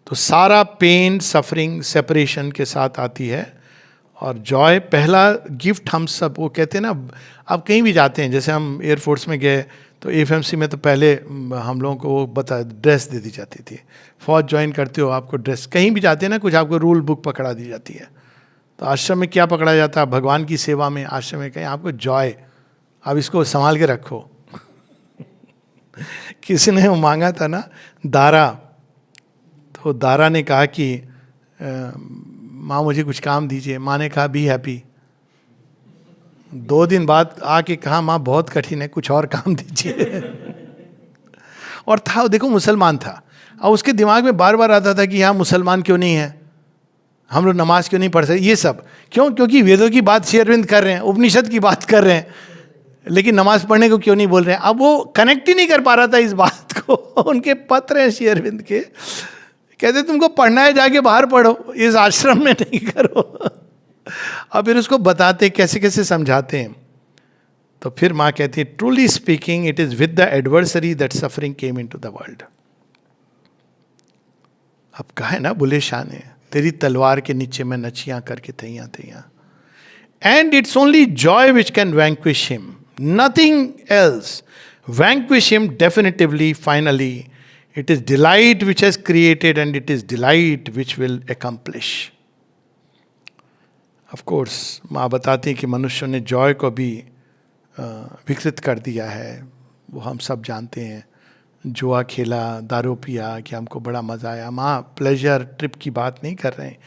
तो सारा pen, suffering, separation के साथ आती है, और Joy पहला gift हम सब, वो कहते हैं ना, अब कहीं भी जाते हैं, जैसे हम एयरफोर्स में गए तो एफएमसी में तो पहले हम लोगों को वो ड्रेस दे दी जाती थी. फौज ज्वाइन करते हो आपको ड्रेस, कहीं भी जाते हैं ना कुछ आपको रूल बुक पकड़ा दी जाती है. तो आश्रम में क्या पकड़ा जाता है? भगवान की सेवा में आश्रम में कहीं आपको जॉय, अब इसको संभाल के रखो. किसी ने वो मांगा था ना दारा, तो दारा ने कहा कि माँ मुझे कुछ काम दीजिए. माँ ने कहा बी हैप्पी. 2 दिन बाद आके कहा माँ बहुत कठिन है, कुछ और काम दीजिए. और था, देखो मुसलमान था, और उसके दिमाग में बार बार आता था कि यहाँ मुसलमान क्यों नहीं है, हम लोग नमाज क्यों नहीं पढ़ सकते. ये सब क्यों? क्योंकि वेदों की बात श्री अरविंद कर रहे हैं, उपनिषद की बात कर रहे हैं, लेकिन नमाज पढ़ने को क्यों नहीं बोल रहे हैं. अब वो कनेक्ट ही नहीं कर पा रहा था इस बात को. उनके पत्र हैं श्री अरविंद के, कहते तुमको पढ़ना है जाके बाहर पढ़ो, इस आश्रम में नहीं करो. अब फिर उसको बताते कैसे कैसे समझाते हैं. तो फिर माँ कहती है truly speaking it is with the adversary that suffering came into the world. अब कहा है ना बुले शाह ने, तेरी तलवार के नीचे मैं नचियां करके थैया थैया. And it's only joy which can vanquish him, nothing else. Vanquish him definitively, finally. It is delight which has created, and it is delight which will accomplish. Of course माँ बताती हैं कि मनुष्य ने जॉय को भी विकृत कर दिया है. वो हम सब जानते हैं, जुआ खेला, दारू पिया कि हमको बड़ा मज़ा आया. माँ प्लेजर ट्रिप की बात नहीं कर रहे हैं,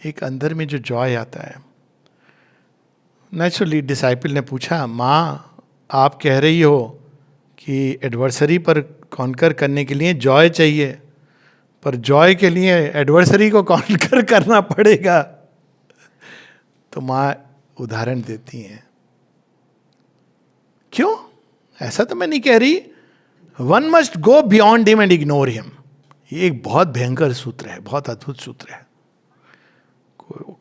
एक अंदर में जो जॉय आता है. नेचुरली डिसाइपल ने पूछा, माँ आप कह रही हो कि एडवर्सरी पर कॉन्कर करने के लिए जॉय चाहिए, पर जॉय के लिए एडवर्सरी को कॉन्कर करना पड़ेगा. तो माँ उदाहरण देती हैं, क्यों? ऐसा तो मैं नहीं कह रही. One must go beyond him and ignore him. ये एक बहुत भयंकर सूत्र है, बहुत अद्भुत सूत्र है.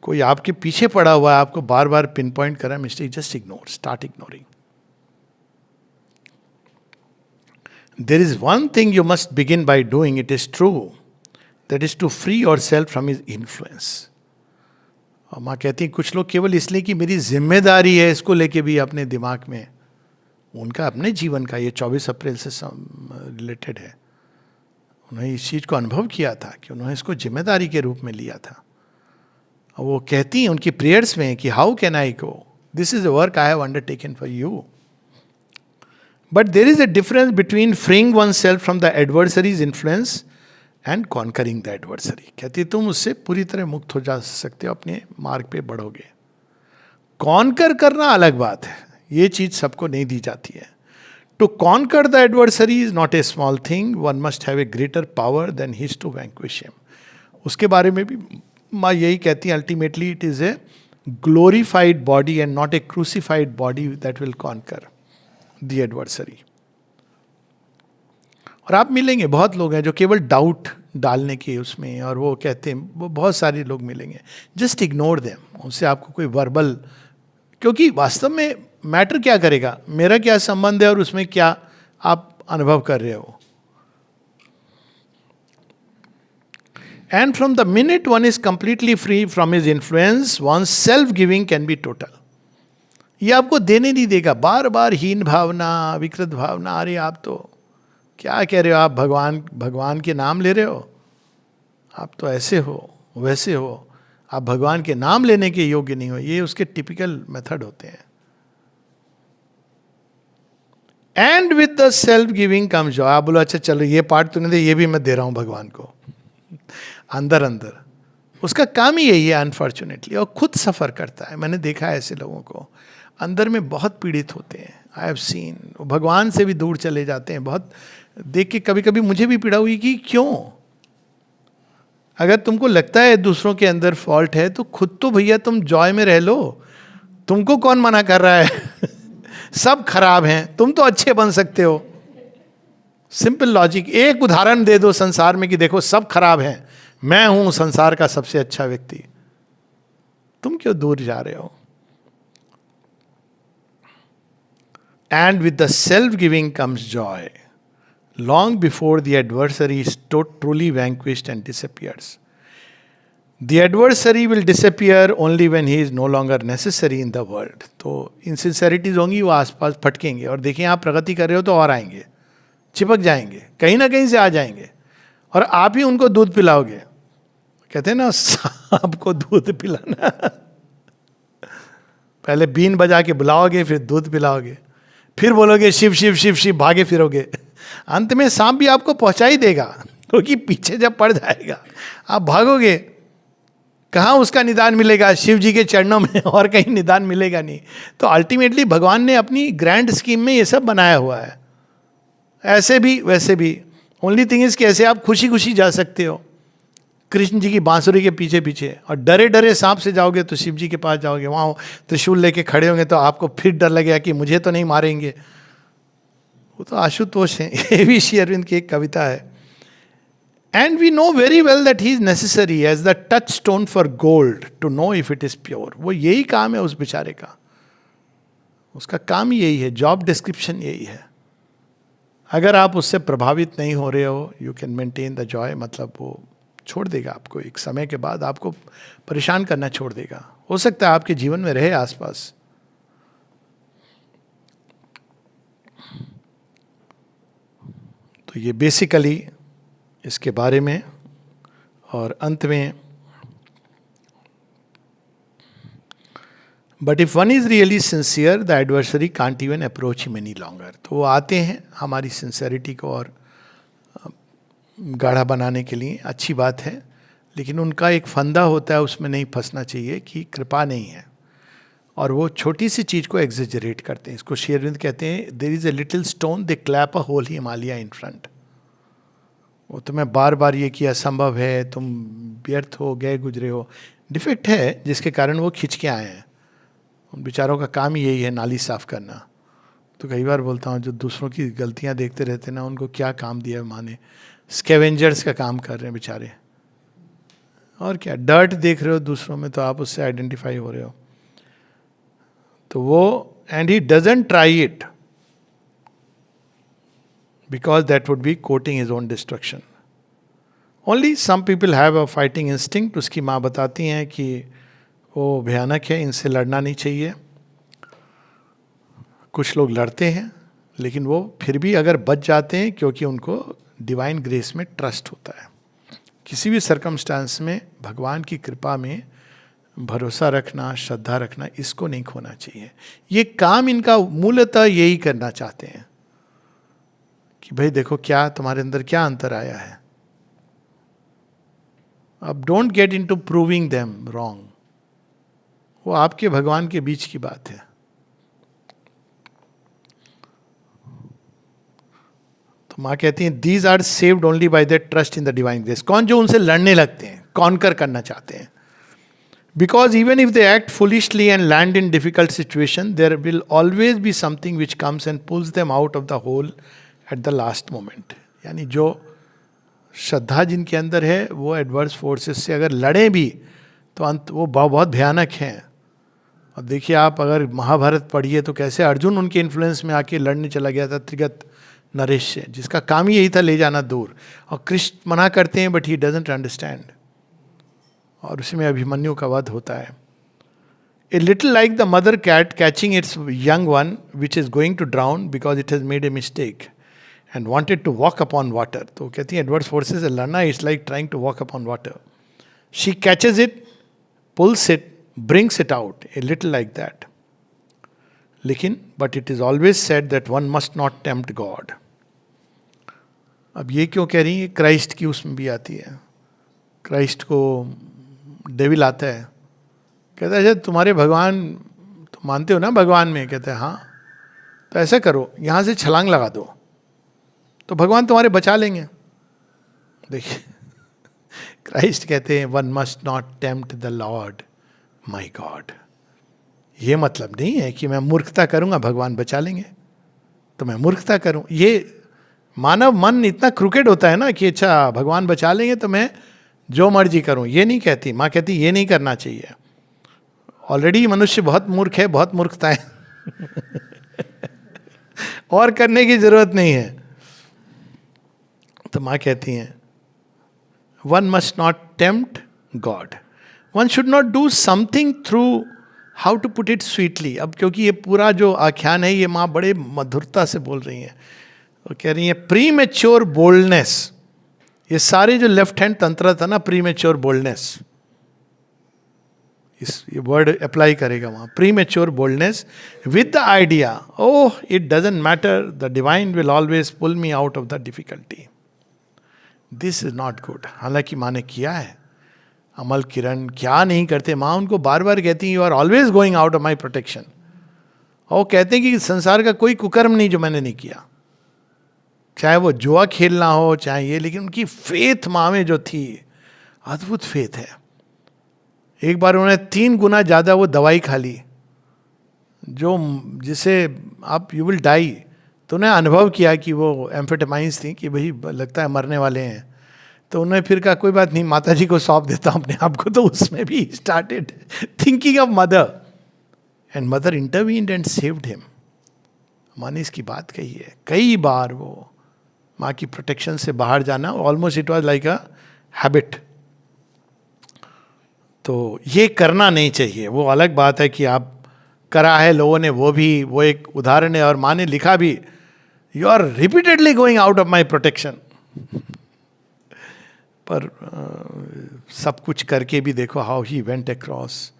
कोई आपके पीछे पड़ा हुआ है, आपको बार बार पिन पॉइंट कर रहा है mistake, just ignore, start ignoring. There is one thing you must begin by doing, it is true, that is to free yourself from his influence. और माँ कहती है कुछ लोग केवल इसलिए कि मेरी जिम्मेदारी है इसको लेके भी अपने दिमाग में, उनका अपने जीवन का, ये 24 अप्रैल से रिलेटेड है, उन्होंने इस चीज़ को अनुभव किया था कि उन्होंने इसको जिम्मेदारी के रूप में लिया था. और वो कहती हैं उनकी प्रेयर्स में कि how can I go, this is a work I have undertaken for you. But there is a difference between freeing oneself from the adversary's influence and conquering the adversary. कहती है तुम उससे पूरी तरह मुक्त हो जा सकते हो, अपने मार्ग पे बढ़ोगे. कॉन्कर करना अलग बात है, ये चीज़ सबको नहीं दी जाती है. To conquer the adversary is not a small thing, one must have a greater power than his to vanquish him. उसके बारे में भी माँ यही कहती है, ultimately it is a glorified body and not a crucified body that will conquer the adversary. और आप मिलेंगे, बहुत लोग हैं जो केवल डाउट डालने के उसमें, और वो कहते हैं, वो बहुत सारे लोग मिलेंगे. Just ignore them. उनसे आपको कोई वर्बल, क्योंकि वास्तव में मैटर क्या करेगा, मेरा क्या संबंध है और उसमें क्या आप अनुभव कर रहे हो. And from the minute one is completely free from his influence, one self giving can be total. ये आपको देने नहीं देगा. बार बार हीन भावना, विकृत भावना, अरे आप तो क्या कह रहे हो, आप भगवान के नाम ले रहे हो, आप तो ऐसे हो वैसे हो, आप भगवान के नाम लेने के योग्य नहीं हो. ये उसके टिपिकल मेथड होते हैं. And with the self giving comes Joy. आप बोलो अच्छा चलो ये पार्ट तूने दे, ये भी मैं दे रहा हूं भगवान को. अंदर अंदर उसका काम ही यही है अनफॉर्चुनेटली, और खुद सफर करता है. मैंने देखा है ऐसे लोगों को, अंदर में बहुत पीड़ित होते हैं. आई हैव सीन, भगवान से भी दूर चले जाते हैं. बहुत देख के कभी कभी मुझे भी पीड़ा हुई कि क्यों. अगर तुमको लगता है दूसरों के अंदर फॉल्ट है तो खुद तो भैया तुम जॉय में रह लो. तुमको कौन मना कर रहा है? सब खराब हैं, तुम तो अच्छे बन सकते हो. Simple logic. एक उदाहरण दे दो संसार में कि देखो सब खराब हैं, मैं हूं संसार का सबसे अच्छा व्यक्ति. तुम क्यों दूर जा रहे हो? And with the self giving comes Joy long before the adversary is truly vanquished and disappears. The adversary will disappear only when he is no longer necessary in the world. तो insincerities होंगी, वो आसपास फटकेंगे, और देखिए आप प्रगति कर रहे हो तो और आएंगे, चिपक जाएंगे, कहीं ना कहीं से आ जाएंगे, और आप ही उनको दूध पिलाओगे. कहते हैं ना सांप को दूध पिलाना. पहले बीन बजा के बुलाओगे, फिर दूध पिलाओगे, फिर बोलोगे शिव शिव शिव शिव, भागे फिरोगे. अंत में सांप भी आपको पहुंचा ही देगा, क्योंकि पीछे जब पड़ जाएगा आप भागोगे. कहाँ उसका निदान मिलेगा? शिव जी के चरणों में, और कहीं निदान मिलेगा नहीं. तो अल्टीमेटली भगवान ने अपनी ग्रैंड स्कीम में ये सब बनाया हुआ है, ऐसे भी वैसे भी. ओनली थिंग इज कैसे आप खुशी खुशी जा सकते हो कृष्ण जी की बांसुरी के पीछे पीछे, और डरे डरे सांप से जाओगे तो शिव जी के पास जाओगे, वहाँ त्रिशूल लेके खड़े होंगे तो आपको फिर डर लगेगा कि मुझे तो नहीं मारेंगे. वो तो आशुतोष हैं. ये भी श्री अरविंद की एक कविता है. And we know very well that he is necessary as the touchstone for gold to know if it is pure. वो यही काम है उस बेचारे का, उसका काम ही यही है, जॉब डिस्क्रिप्शन यही है. अगर आप उससे प्रभावित नहीं हो रहे हो, you can maintain the Joy. मतलब वो छोड़ देगा आपको, एक समय के बाद आपको परेशान करना छोड़ देगा. हो सकता है आपके जीवन में रहे आसपास. तो ये बेसिकली इसके बारे में. और अंत में, but if one is really sincere the adversary can't even approach him any longer. तो वो आते हैं हमारी सिंसियरिटी को और गाढ़ा बनाने के लिए, अच्छी बात है, लेकिन उनका एक फंदा होता है, उसमें नहीं फंसना चाहिए कि कृपा नहीं है, और वो छोटी सी चीज़ को एग्जेजरेट करते हैं. इसको श्री अरविंद कहते हैं, there is a little stone they clap a whole Himalaya in front. वो तुम्हें बार बार ये कि असंभव है, तुम व्यर्थ हो गए, गुजरे हो. डिफेक्ट है जिसके कारण वो खिंच के आए हैं. उन बेचारों का काम ही यही है, नाली साफ करना. तो कई बार बोलता हूँ जो दूसरों की गलतियाँ देखते रहते हैं ना, उनको क्या काम दिया है माँ ने. स्कैवेंजर्स का काम कर रहे हैं बेचारे. और क्या डर्ट देख रहे हो दूसरों में, तो आप उससे आइडेंटिफाई हो रहे हो. तो वो, and he doesn't try it because that would be courting his own destruction. Only some people have a fighting instinct. उसकी माँ बताती हैं कि वो भयानक है, इनसे लड़ना नहीं चाहिए. कुछ लोग लड़ते हैं, लेकिन वो फिर भी अगर बच जाते हैं, क्योंकि उनको डिवाइन ग्रेस में ट्रस्ट होता है. किसी भी सर्कमस्टांस में भगवान की कृपा में भरोसा रखना, श्रद्धा रखना, इसको नहीं खोना चाहिए. ये काम इनका मूलतः यही करना चाहते हैं कि भाई देखो क्या तुम्हारे अंदर क्या अंतर आया है. अब don't get into proving them wrong. वो आपके भगवान के बीच की बात है. तो माँ कहती हैं these are saved only by the trust in the divine grace. कौन? जो उनसे लड़ने लगते हैं, कॉन्कर करना चाहते हैं. Because even if they act foolishly and land in difficult situation, there will always be something which comes and pulls them out of the hole at the last moment. यानी जो श्रद्धा जिनके अंदर है वो एडवर्स फोर्सेस से अगर लड़े भी तो अंत वो बहुत भयानक हैं. अब देखिए आप अगर महाभारत पढ़िए तो कैसे अर्जुन उनके इन्फ्लुएंस में आके लड़ने चला गया था त्रिगत नरेश से, जिसका काम ही यही था ले जाना दूर. और कृष्ण मना करते हैं बट ही डजंट अंडरस्टैंड. और उसमें अभिमन्यु का वध होता है. A little like the mother cat catching its young one which is going to drown because it has made a mistake and wanted to walk upon water. तो कहती है adverse forces से लड़ना it's like trying to walk upon water. She catches it, pulls it, brings it out, a little like that. लेकिन but it is always said that one must not tempt God. अब ये क्यों कह रही है? Christ की उसमें भी आती है. क्राइस्ट को डेविल आता है, कहता है अच्छा तुम्हारे भगवान, तुम मानते हो ना भगवान में? कहते हैं हाँ. तो ऐसा करो यहाँ से छलांग लगा दो तो भगवान तुम्हारे बचा लेंगे. देखिए क्राइस्ट कहते हैं one must not tempt the Lord my God. ये मतलब नहीं है कि मैं मूर्खता करूँगा भगवान बचा लेंगे तो मैं मूर्खता करूँ. ये मानव मन इतना क्रूकेड होता है ना कि अच्छा भगवान बचा लेंगे तो मैं जो मर्जी करूं. ये नहीं कहती माँ, कहती ये नहीं करना चाहिए. ऑलरेडी मनुष्य बहुत मूर्ख है, बहुत मूर्खता है और करने की जरूरत नहीं है. तो माँ कहती हैं one must not tempt God, one should not do something through how to put it sweetly. अब क्योंकि ये पूरा जो आख्यान है ये माँ बड़े मधुरता से बोल रही हैं. वो कह रही हैं प्री मेच्योर बोल्डनेस. ये सारे जो लेफ्ट हैंड तंत्र था ना, प्रीमेच्योर बोल्डनेस, ये वर्ड अप्लाई करेगा वहाँ. Premature boldness with the idea oh it doesn't matter, the divine will always pull me out of the difficulty. This is not good. हालांकि माँ ने किया है. अमल किरण क्या नहीं करते, माँ उनको बार बार कहती हैं you are always going out of my protection. और कहते हैं कि संसार का कोई कुकर्म नहीं जो मैंने नहीं किया, चाहे वो जुआ खेलना हो चाहे ये. लेकिन उनकी फेथ माँ में जो थी, अद्भुत फेथ है. एक बार उन्होंने 3 गुना ज़्यादा वो दवाई खा ली जो जिसे आप यू विल डाई. तो उन्हें अनुभव किया कि वो एम्फेटामाइंस थी कि भाई लगता है मरने वाले हैं. तो उन्होंने फिर कहा कोई बात नहीं, माता जी को सौंप देता हूँ अपने आप को. तो उसमें भी started thinking of mother and mother intervened and saved him. माँ ने इसकी बात कही है कई बार. वो माँ की प्रोटेक्शन से बाहर जाना almost it was like a habit. तो ये करना नहीं चाहिए. वो अलग बात है कि आप करा है लोगों ने, वो भी वो एक उदाहरण है. और माँ ने लिखा भी you are repeatedly going out of my protection. पर सब कुछ करके भी देखो हाउ ही वेंट अक्रॉस.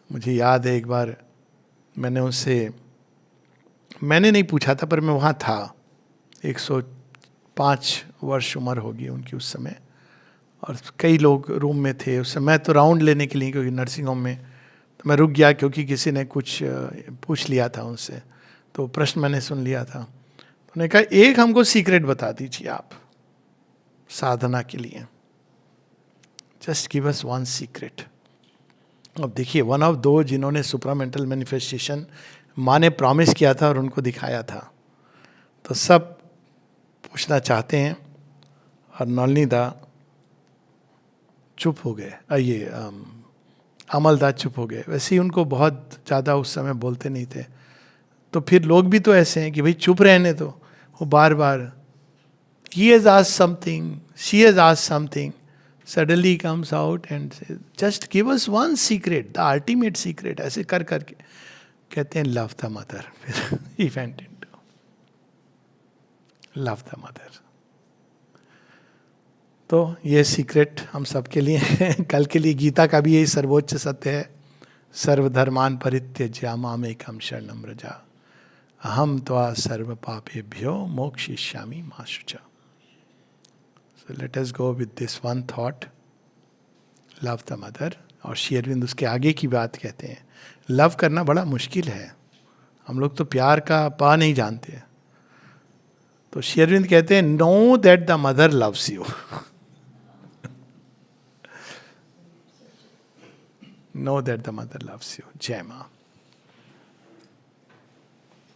मुझे याद है एक बार मैंने नहीं पूछा था पर मैं वहाँ था. 105 वर्ष उम्र होगी उनकी उस समय, और कई लोग रूम में थे उस समय. मैं तो राउंड लेने के लिए, क्योंकि नर्सिंग होम में, तो मैं रुक गया क्योंकि किसी ने कुछ पूछ लिया था उनसे. तो प्रश्न मैंने सुन लिया था. तो उन्होंने कहा एक हमको सीक्रेट बता दीजिए आप साधना के लिए. Just give us one secret. अब देखिए वन ऑफ दो जिन्होंने सुपरामेंटल मैनिफेस्टेशन माँ ने प्रॉमिस किया था और उनको दिखाया था. तो सब पूछना चाहते हैं और नौलनीदा चुप हो गए. ये अमलदास चुप हो गए. वैसे ही उनको बहुत ज़्यादा उस समय बोलते नहीं थे. तो फिर लोग भी तो ऐसे हैं कि भाई चुप रहने दो. वो बार बार he has asked something, she has asked something, suddenly he comes out and says, just give us one secret, the ultimate secret. ऐसे कर करके कहते हैं love the mother. फिर he went into love the mother. तो ये secret हम सबके लिए है. कल के लिए गीता का भी यही सर्वोच्च सत्य है. सर्वधर्मान परित्यज्य मामेकं शरणं व्रज अहम त्वा सर्व पापेभ्यो मोक्षयिष्यामि मा शुचा. So let us go with this one thought. Love the mother. और श्री अरविंद उसके आगे की बात कहते हैं. लव करना बड़ा मुश्किल है. हम लोग तो प्यार का पा नहीं जानते. तो श्री अरविंद कहते हैं, know that the mother loves you. Know that the mother loves you. जय मां.